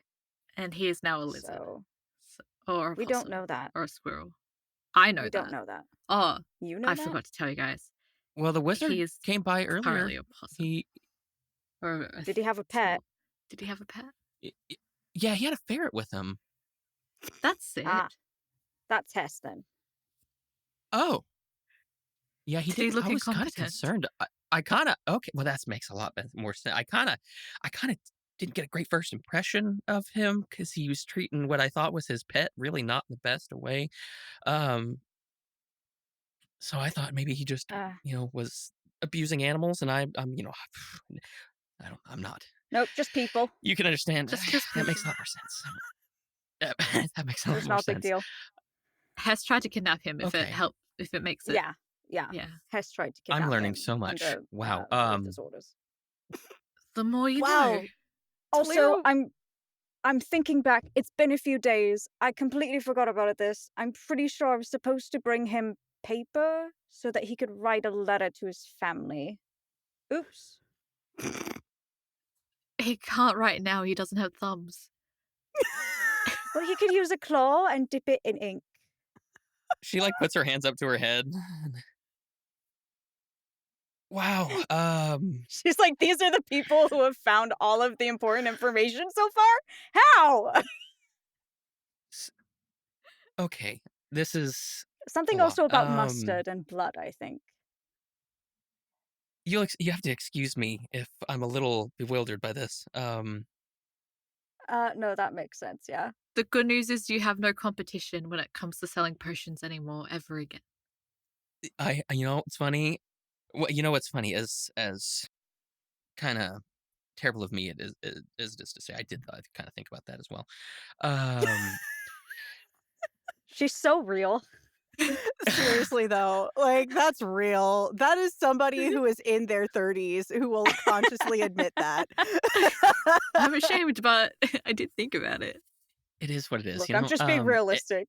And he is now a lizard. So Or a We don't possum. know that. Or a squirrel. I know We that. don't know that. Oh, You know I that? forgot to tell you guys. Well, the wizard He is came by earlier. currently a possum. Did he have a pet? Did he have a pet? Yeah, he had a ferret with him. That's it. Ah, that's Hess then. Oh. Yeah, he Did he did. look I was kind of incompetent? concerned. I kind of okay. Well, that makes a lot more sense. I kind of didn't get a great first impression of him because he was treating what I thought was his pet really not in the best way. So I thought maybe he just was abusing animals, and I'm I'm not. Nope, just people. You can understand. Just that makes a lot more sense. That makes a lot There's more not a big sense. deal. Hess tried to kidnap him if it Okay. helps, if it makes it. Yeah. Hess tried to kidnap I'm learning him so much. under, Wow. Luther's orders. The more you Wow. know. Also, Thalira- I'm thinking back. It's been a few days. I completely forgot about this. I'm pretty sure I was supposed to bring him paper so that he could write a letter to his family. Oops. He can't write now. He doesn't have thumbs. Well, he could use a claw and dip it in ink. She puts her hands up to her head. Wow. She's like, these are the people who have found all of the important information so far? How? Okay. This is Something a also lot. about mustard and blood, I think. You have to excuse me if I'm a little bewildered by this. No, that makes sense, yeah. The good news is you have no competition when it comes to selling potions anymore, ever again. It's funny. Well, what's funny is as kind of terrible of me it is just to say I did kind of think about that as well. She's so real. Seriously though, that's real. That is somebody who is in their 30s who will consciously admit that. I'm ashamed, but I did think about it. It is what it is. Look, I'm just being realistic.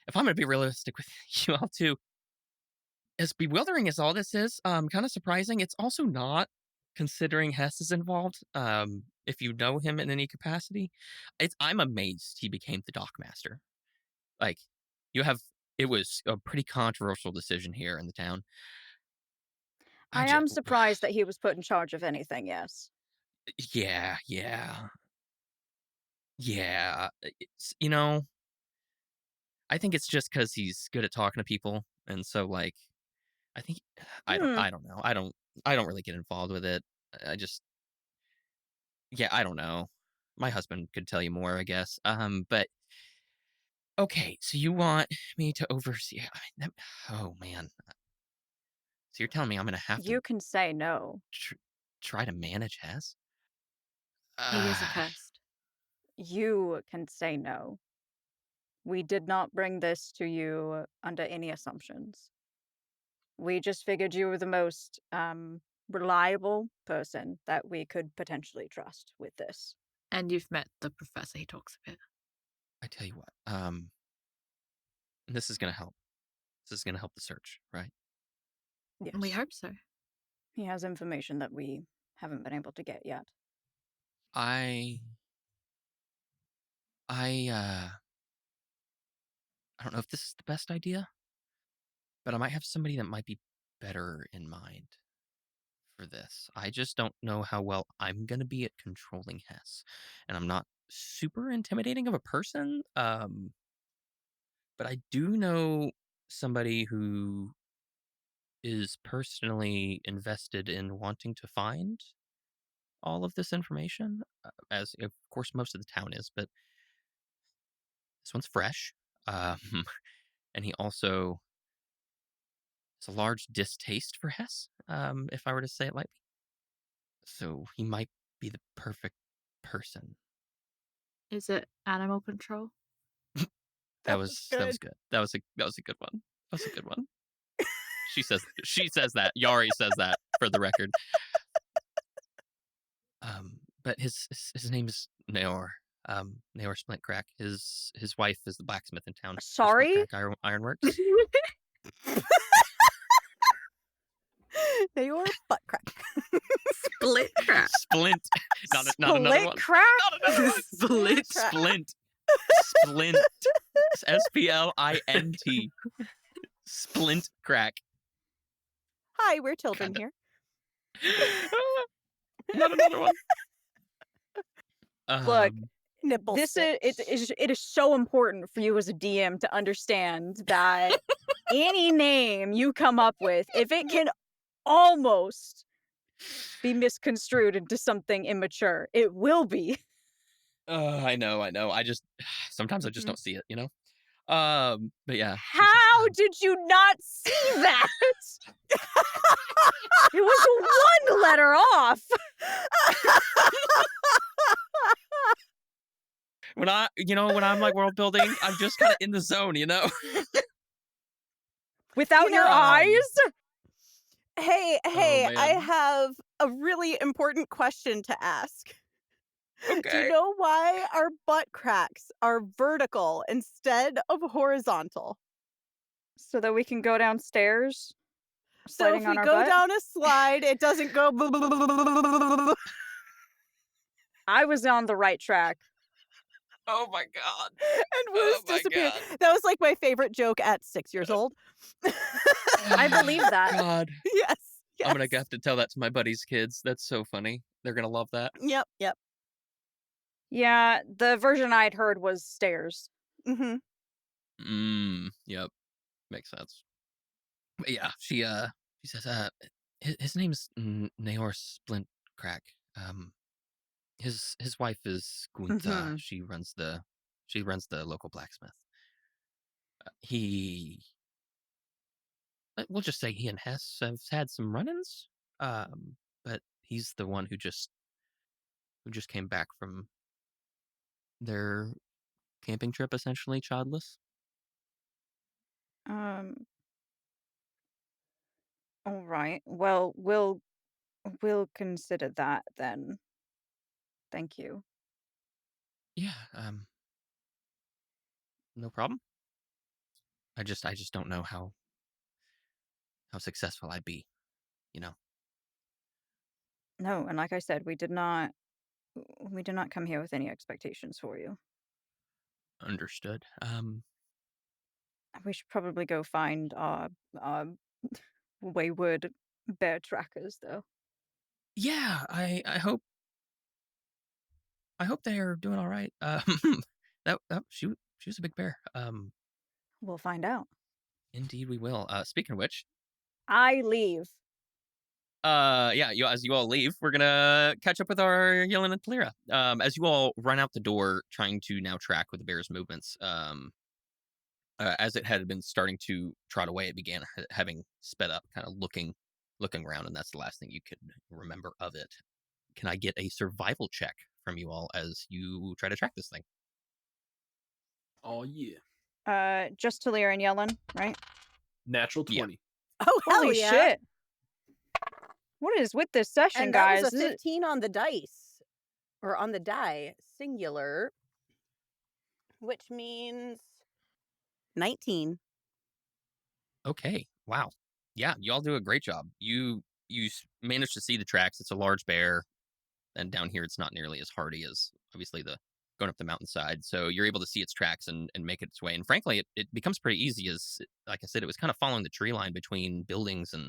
If I'm going to be realistic with you all too, as bewildering as all this is, kind of surprising, it's also not, considering Hess is involved. If you know him in any capacity, I'm amazed he became the dockmaster. It was a pretty controversial decision here in the town. I am surprised that he was put in charge of anything, yes. Yeah. It's, I think it's just because he's good at talking to people, and so I think I don't know. I don't really get involved with it. I just I don't know. My husband could tell you more, I guess. But okay, so you want me to oversee? Oh man. So you're telling me I'm gonna have to? You can say no. Try to manage Hess? He is a pest. You can say no. We did not bring this to you under any assumptions. We just figured you were the most reliable person that we could potentially trust with this. And you've met the professor. He talks a bit. I tell you what. This is gonna help. This is gonna help the search, right? Yes. We hope so. He has information that we haven't been able to get yet. I don't know if this is the best idea, but I might have somebody that might be better in mind for this. I just don't know how well I'm going to be at controlling Hess. And I'm not super intimidating of a person, but I do know somebody who is personally invested in wanting to find all of this information, as of course most of the town is, but this one's fresh. And he also has a large distaste for Hess, if I were to say it lightly. So he might be the perfect person. Is it animal control? That was good. That was a good one. That was a good one. She says that. Yari says that for the record. But his name is Naor. Naor Splintcrack. His wife is the blacksmith in town. Sorry? Ironworks. They were butt crack. Split crack. Splint. Not another one. Crack? Not another one. Split. Splint. Splint. SPLINT. Splint crack. Hi, we're children Kinda. here. Not another one. Look, Nipple it stitch. is so important for you as a DM to understand that any name you come up with, if it can almost be misconstrued into something immature, it will be. I know. I just sometimes I just don't see it, you know. But yeah, she says, How did you not see that? It was one letter off. when I'm like world building, I'm just kind of in the zone, you know. Without your eyes? Hey, man. I have a really important question to ask. Do Okay. you know why our butt cracks are vertical instead of horizontal? So that we can go downstairs? So Sliding if on we our go butt? down a slide, it doesn't go. I was on the right track. Oh my god. And Woos disappeared. That was like my favorite joke at 6 years old. I believe that. God. Yes. I'm gonna have to tell that to my buddy's kids. That's so funny. They're gonna love that. Yep. Yeah, the version I'd heard was stairs. Mm-hmm. Yep. Makes sense. But yeah, she says, his name's Naor Splint Crack. His wife is Guenther. Mhm. She runs the local blacksmith. We'll just say he and Hess have had some run-ins. But he's the one who just came back from their camping trip, essentially childless. All right. Well, we'll consider that then. Thank you. Yeah, no problem. I just don't know how successful I'd be, you know. No, and like I said, we did not come here with any expectations for you. Understood. We should probably go find our wayward bear trackers, though. Yeah, I hope they are doing all right. That she was a big bear. We'll find out. Indeed we will. Speaking of which, I leave. yeah, as you all leave, we're gonna catch up with our Yellen and Thalira. As you all run out the door, trying to now track with the bear's movements. As it had been starting to trot away, it began having sped up, kind of looking around, and that's the last thing you could remember of it. Can I get a survival check from you all as you try to track this thing? Oh yeah. Just Thalira and Yellen, right? Natural Yeah. 20. Oh, hell Holy yeah. shit! What is with this session, And guys? that was a 15 on the dice. Or on the die, singular. Which means 19. Okay. Wow. Yeah, y'all do a great job. You managed to see the tracks. It's a large bear, and down here it's not nearly as hardy as obviously the going up the mountainside. So you're able to see its tracks and make its way. And frankly, it becomes pretty easy as, like I said, it was kind of following the tree line between buildings and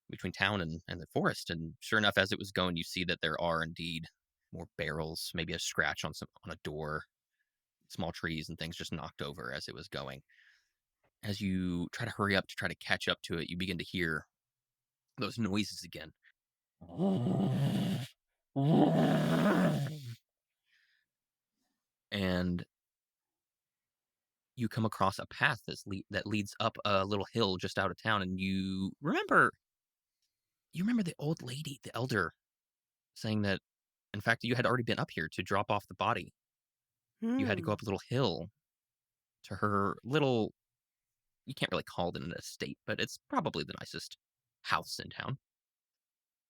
between town and the forest. And sure enough, as it was going, you see that there are indeed more barrels, maybe a scratch on a door, small trees and things just knocked over as it was going. As you try to hurry up to try to catch up to it, you begin to hear those noises again. And you come across a path that leads up a little hill just out of town, and you remember the old lady, the elder, saying that, in fact, you had already been up here to drop off the body. You had to go up a little hill to her little, you can't really call it an estate, but it's probably the nicest house in town.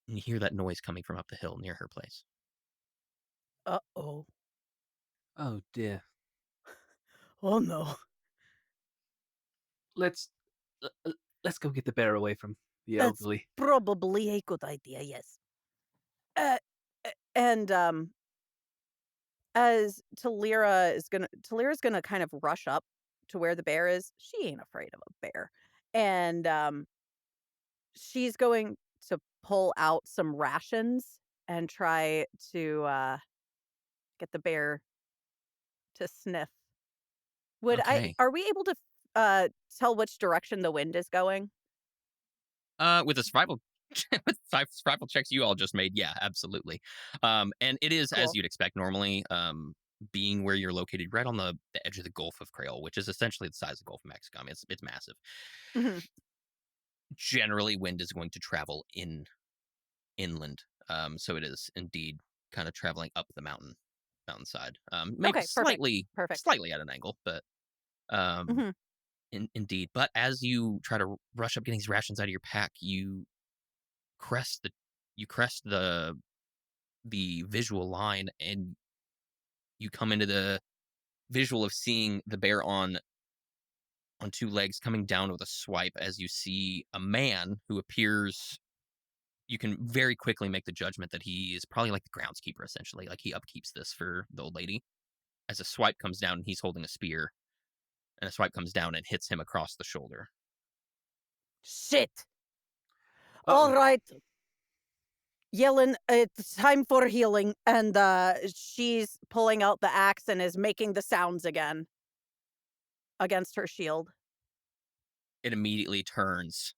And you hear that noise coming from up the hill near her place. Uh-oh. Oh dear. Oh, no. Let's go get the bear away from the That's elderly. probably a good idea, yes. And as Thalira's gonna kind of rush up to where the bear is. She ain't afraid of a bear. And she's going to pull out some rations and try to get the bear to sniff. Okay. Are we able to tell which direction the wind is going? With the survival with survival checks you all just made, yeah, absolutely. And it is as Cool. you'd expect normally. Being where you're located, right on the edge of the Gulf of Creole, which is essentially the size of the Gulf of Mexico. I mean, it's massive. Mhm. Generally, wind is going to travel inland. So it is indeed kind of traveling up the mountainside. Maybe Okay, perfect. Perfect. slightly at an angle, but um, Mhm. indeed. But as you try to rush up getting these rations out of your pack, crest the you crest the visual line, and you come into the visual of seeing the bear on two legs coming down with a swipe as you see a man who appears. You can very quickly make the judgment that he is probably like the groundskeeper, essentially. Like he upkeeps this for the old lady. As a swipe comes down, and he's holding a spear, and a swipe comes down and hits him across the shoulder. Shit. All Uh-oh. right. Yellen, it's time for healing. And she's pulling out the axe and is making the sounds again against her shield. It immediately turns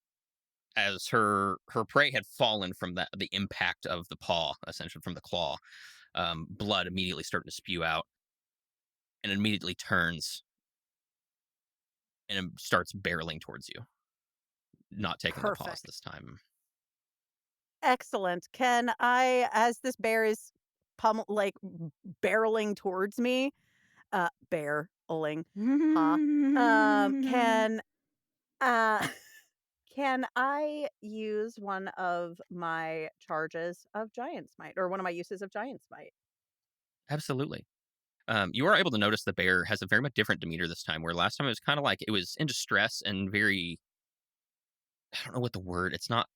as her prey had fallen from the impact of the paw, essentially from the claw. Blood immediately starting to spew out, and it immediately turns and it starts barreling towards you, not taking the paws Perfect. this time. Excellent. Can I, as this bear is barreling towards me, barreling, ha, can, uh, can I use one of my charges of Giant Smite, or one of my uses of Giant Smite? Absolutely. You are able to notice the bear has a very much different demeanor this time, where last time it was kind of like it was in distress and very, I don't know what the word, it's not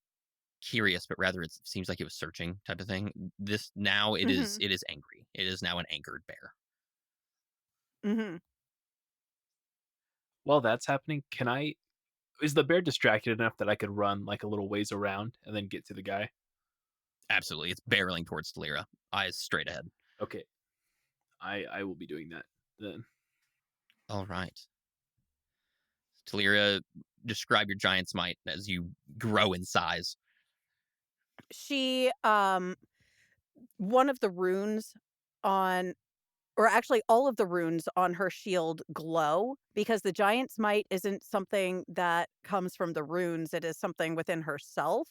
curious, but rather it seems like it was searching type of thing. This now Mhm. it is angry. It is now an angered bear. Mhm. While that's happening, is the bear distracted enough that I could run like a little ways around and then get to the guy? Absolutely. It's barreling towards Thalira, eyes straight ahead. Okay. I will be doing that then. All right. Thalira, describe your giant's might as you grow in size. She, one of the runes on or actually all of the runes on her shield glow because the giant's might isn't something that comes from the runes, it is something within herself.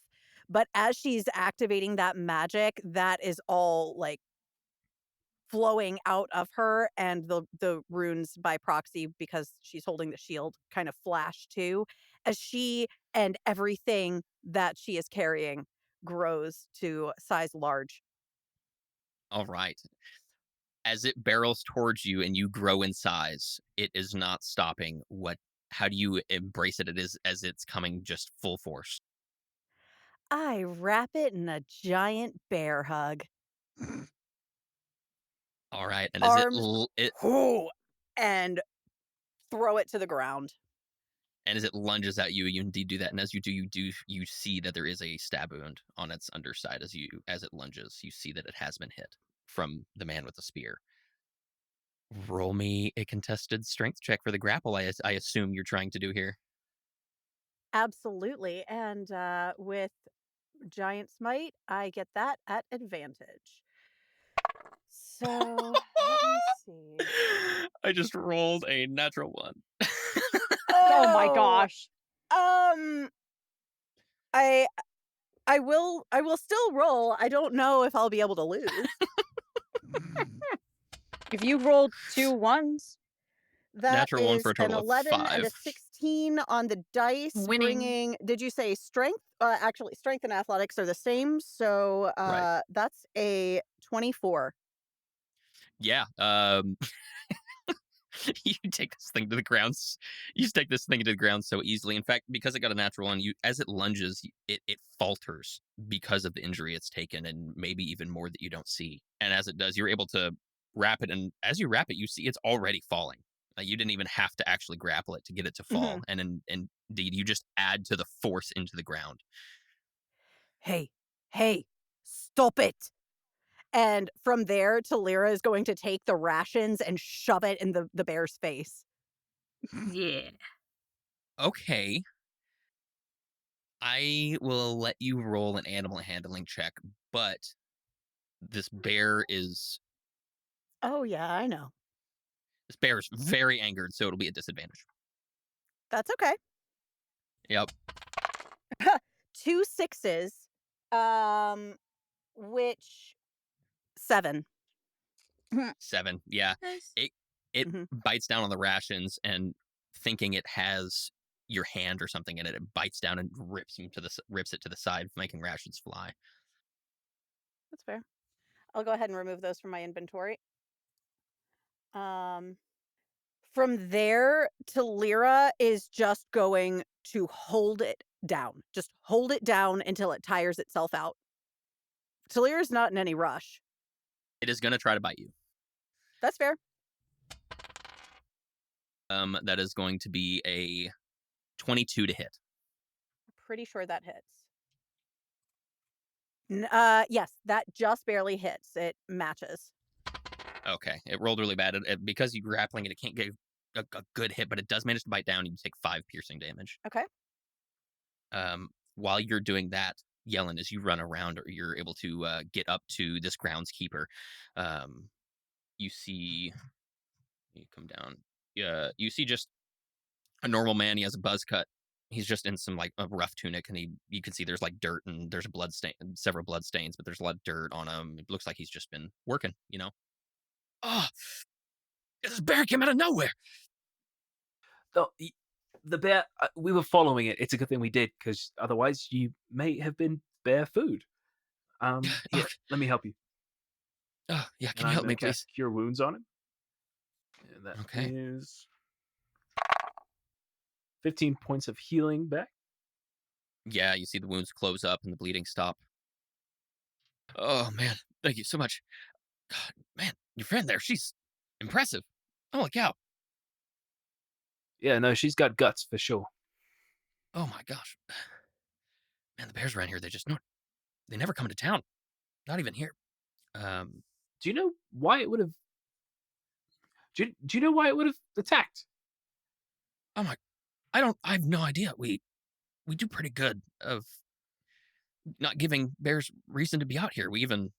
But as she's activating that magic, that is all like flowing out of her, and the runes by proxy because she's holding the shield kind of flash too as she and everything that she is carrying grows to size large. All right. As it barrels towards you and you grow in size, it is not stopping. How do you embrace it? It is as it's coming just full force. I wrap it in a giant bear hug. All right. And as Arms, whoo, and throw it to the ground. it lunges at you, you indeed do that. And as you see that there is a stab wound on its underside as it lunges. You see that it has been hit from the man with the spear. Roll me a contested strength check for the grapple. I assume you're trying to do here. Absolutely. And with giant smite, I get that at advantage. So let me see. I just rolled a natural one. Oh my Oh, gosh. um, I I will still roll. I don't know if I'll be able to lose. If you rolled 2 ones, That Natural one for is a an total of 11 and a 5. 16 on the dice, Winning. bringing, did you say strength? Actually, strength and athletics are the same. So Right. that's a 24. Yeah. You take this thing to the ground. You take this thing to the ground so easily. In fact, because it got a natural one, as it lunges, it falters because of the injury it's taken, and maybe even more that you don't see. And as it does, you're able to wrap it, and as you wrap it, you see it's already falling. You didn't even have to actually grapple it to get it to fall, and indeed, you just add to the force into the ground. Hey, stop it. And from there, Thalira is going to take the rations and shove it in the bear's face. Yeah. Okay. I will let you roll an animal handling check, but this bear is Oh, yeah, I know. very angered, so it'll be a disadvantage. That's okay. Yep. 2 6s, which 7. 7. Yeah. Nice. It Mhm. bites down on the rations and thinking it has your hand or something in it, it bites down and rips it to the side, making rations fly. That's fair. I'll go ahead and remove those from my inventory. From there, Thalira is just going to hold it down. Just hold it down until it tires itself out. Thalira's not in any rush. It is going to try to bite you. That's fair. That is going to be a 22 to hit. Pretty sure that hits. Yes, that just barely hits. It matches. Okay, it rolled really bad. Because you're grappling it, it can't get a good hit, but it does manage to bite down. You take 5 piercing damage. Okay. While you're doing that, Yellen, as you run around, or you're able to get up to this groundskeeper, you see, you come down. You see just a normal man. He has a buzz cut. He's just in some like a rough tunic, and you can see there's like dirt and there's a blood stain, several blood stains, but there's a lot of dirt on him. It looks like he's just been working. Oh, this bear came out of nowhere. The bear, we were following it. It's a good thing we did, because otherwise you may have been bear food. Here, let me help you. Oh, yeah, And can you I'm help going me, to cast please? Cure Wounds on him. And that Okay. is 15 points of healing back. Yeah, you see the wounds close up and the bleeding stop. Oh, man, thank you so much. God, man, your friend there, she's impressive. Holy cow. Yeah, no, she's got guts for sure. Oh my gosh. Man, the bears around here, they never come to town. Not even here. Do you know why it would have? Do you know why it would have attacked? Oh my, I have no idea. We do pretty good of not giving bears reason to be out here. We even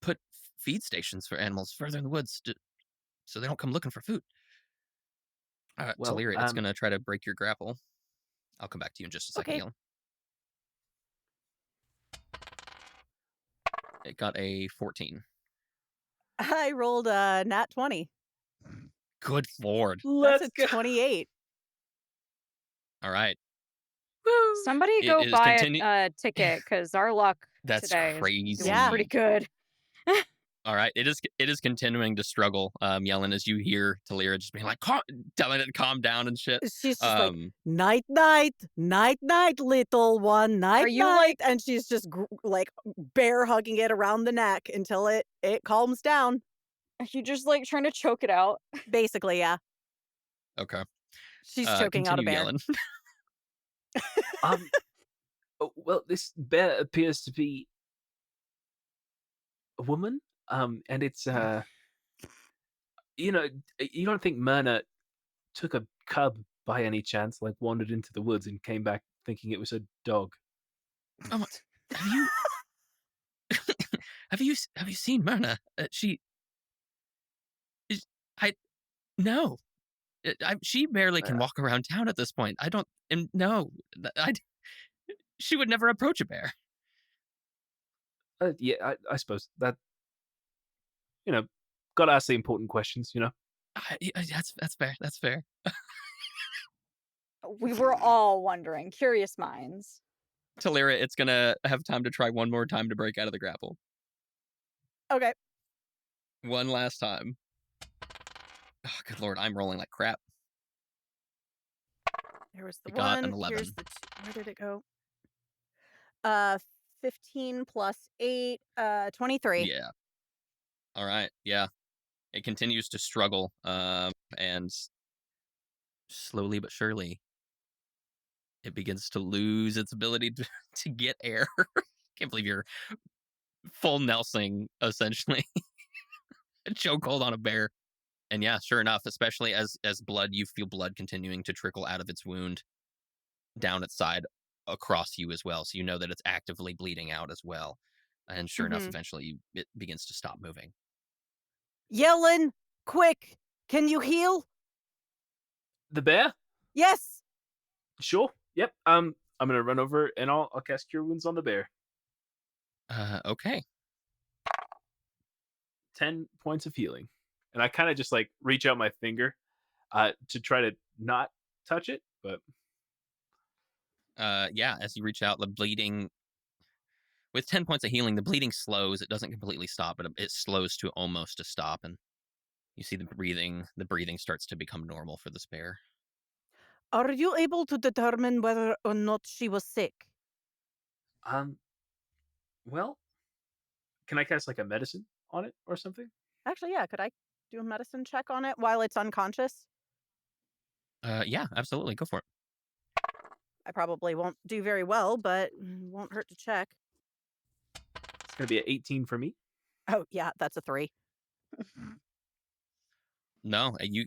put feed stations for animals further in the woods so they don't come looking for food. Well, Thalira, it's going to try to break your grapple. I'll come back to you in just a second, Okay. Yellen. It got a 14. I rolled a nat 20. Good lord. That's let's a 28. All right. Woo! Somebody It go is buy continue- a ticket, because our luck That's today is crazy. doing Yeah. pretty good. All right. It is continuing to struggle, Yellen, as you hear Thalira just being like, telling it to calm down and shit. She's just like, night, night, little one, night, Are you night. like- And she's just like bear hugging it around the neck until it calms down. Are you just like trying to choke it out? Basically, yeah. Okay. She's choking out a bear. Yellen. Well, this bear appears to be a woman. And it's you don't think Myrna took a cub by any chance, like wandered into the woods and came back thinking it was a dog? Oh, have you have you seen Myrna? No. She barely can walk around town at this point. I don't. And no, she would never approach a bear. Yeah, I suppose that. Got to ask the important questions. That's fair. That's fair. We were all wondering, curious minds. Thalira, it's gonna have time to try one more time to break out of the grapple. Okay. One last time. Oh, good lord, I'm rolling like crap. There was the It got one. an 11. Here's the where did it go? 15 plus 8, 23. Yeah. All right. Yeah. It continues to struggle, and slowly but surely, it begins to lose its ability to get air. Can't believe you're full Nelsing, essentially. A chokehold on a bear. And yeah, sure enough, especially as blood, you feel blood continuing to trickle out of its wound down its side across you as well. So you know that it's actively bleeding out as well. And sure enough, eventually it begins to stop moving. Yellen, quick! Can you heal? The bear? Yes! Sure. Yep. I'm gonna run over and I'll cast Cure Wounds on the bear. Okay. 10 points of healing. And I kind of just like reach out my finger to try to not touch it, but Yeah, as you reach out, the bleeding with 10 points of healing, the bleeding slows. It doesn't completely stop, but it slows to almost a stop, and you see the breathing starts to become normal for this bear. Are you able to determine whether or not she was sick? well, can I cast like a medicine on it or something? Actually, yeah, could I do a medicine check on it while it's unconscious? Yeah, absolutely. Go for it. I probably won't do very well, but won't hurt to check. It's gonna be an 18 for me. Oh, yeah, that's a 3. No, you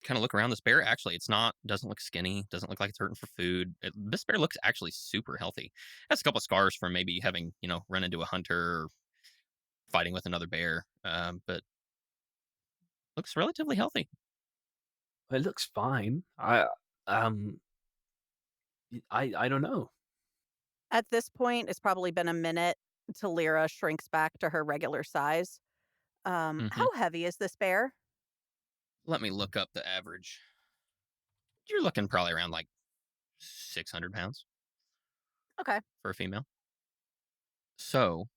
kind of look around this bear. Actually, doesn't look skinny. Doesn't look like it's hurting for food. This bear looks actually super healthy. It has a couple of scars from maybe having run into a hunter or fighting with another bear, but looks relatively healthy. It looks fine. I don't know. At this point, it's probably been a minute. Thalira shrinks back to her regular size. How heavy is this bear? Let me look up the average. You're looking probably around like 600 pounds. Okay. For a female. So,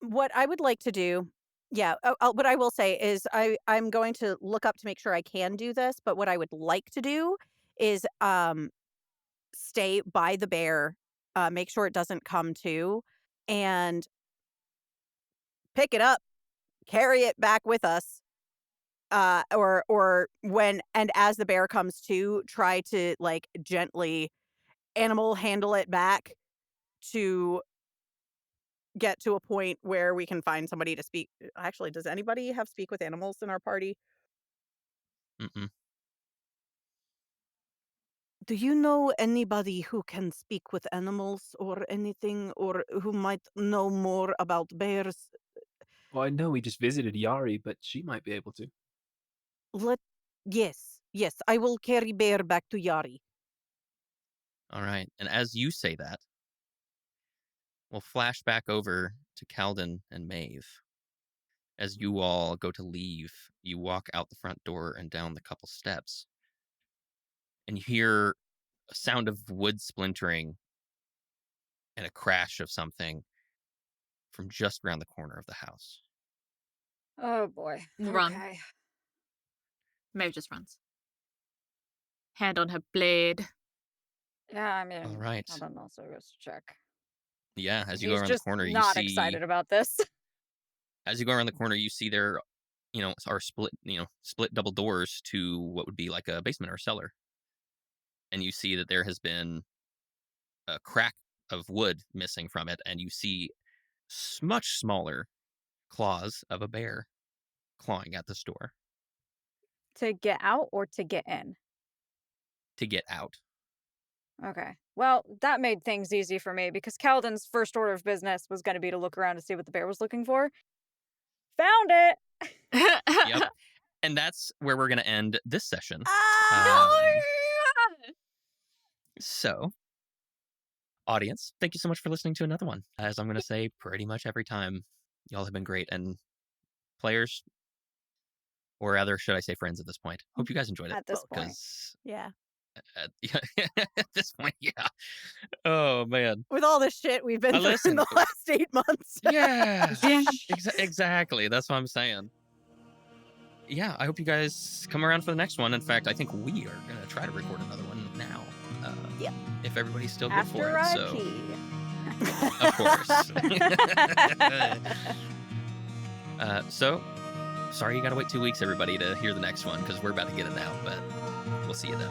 What I would like to do, yeah, what I will say is I'm going to look up to make sure I can do this, but what I would like to do is stay by the bear, make sure it doesn't come to, and pick it up, carry it back with us. Or when and as the bear comes to, try to like gently animal handle it back to get to a point where we can find somebody to speak. Actually, does anybody have speak with animals in our party? mm-mm. Do you know anybody who can speak with animals or anything, or who might know more about bears? Well, I know we just visited Yari, but she might be able to. Let yes, I will carry bear back to Yari. All right. And as you say that, we'll flash back over to Kaldin and Maeve. As you all go to leave, you walk out the front door and down the couple steps. And you hear a sound of wood splintering and a crash of something from just around the corner of the house. Oh boy. Run. Okay. Maeve just runs. Hand on her blade. Yeah, I mean, All right. Kaldin also goes to check. Yeah, as you He's go around the just corner, you not see. excited about this. As you go around the corner, you see there, are split double doors to what would be like a basement or a cellar. And you see that there has been a crack of wood missing from it, and you see much smaller claws of a bear clawing at this door To get out or to get in? to get out. Okay. Well, that made things easy for me because Kaldin's first order of business was going to be to look around to see what the bear was looking for. Found it! Yep. And that's where we're going to end this session. No! So, audience, thank you so much for listening to another one. As I'm going to say pretty much every time, y'all have been great. And players, or rather, should I say friends at this point, hope you guys enjoyed it. At this point. Yeah. At this point, yeah. Oh, man. With all the shit we've been through in the last 8 months. Yeah. Exactly. That's what I'm saying. Yeah, I hope you guys come around for the next one. In fact, I think we are going to try to record another one now. Yeah. If everybody's still good for After it. I So, pee. of course. So, sorry you gotta wait 2 weeks, everybody, to hear the next one, because we're about to get it now, but we'll see you then.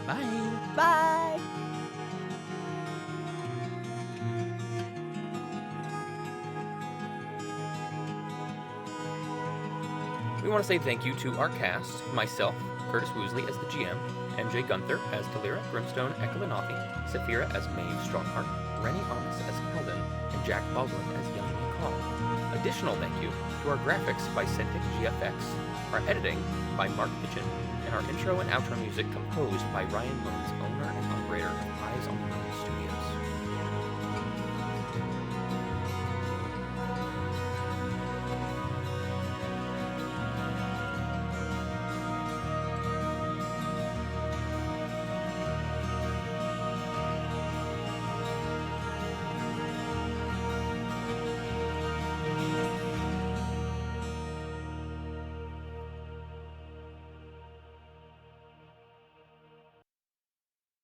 Bye! Bye! We want to say thank you to our cast, myself, Curtis Woosley as the GM, MJ Guenther as Thalira, Grimstone, Eku'Lanathi, Sapheara as Maeve, Strongheart, Rennie Armas as Kaldin, and Jack Baldwin as Ykalle. Additional thank you to our graphics by Sentic GFX, our editing by Mark Hitchen, and our intro and outro music composed by Ryan Moon's owner and operator of Eyes on the Moon.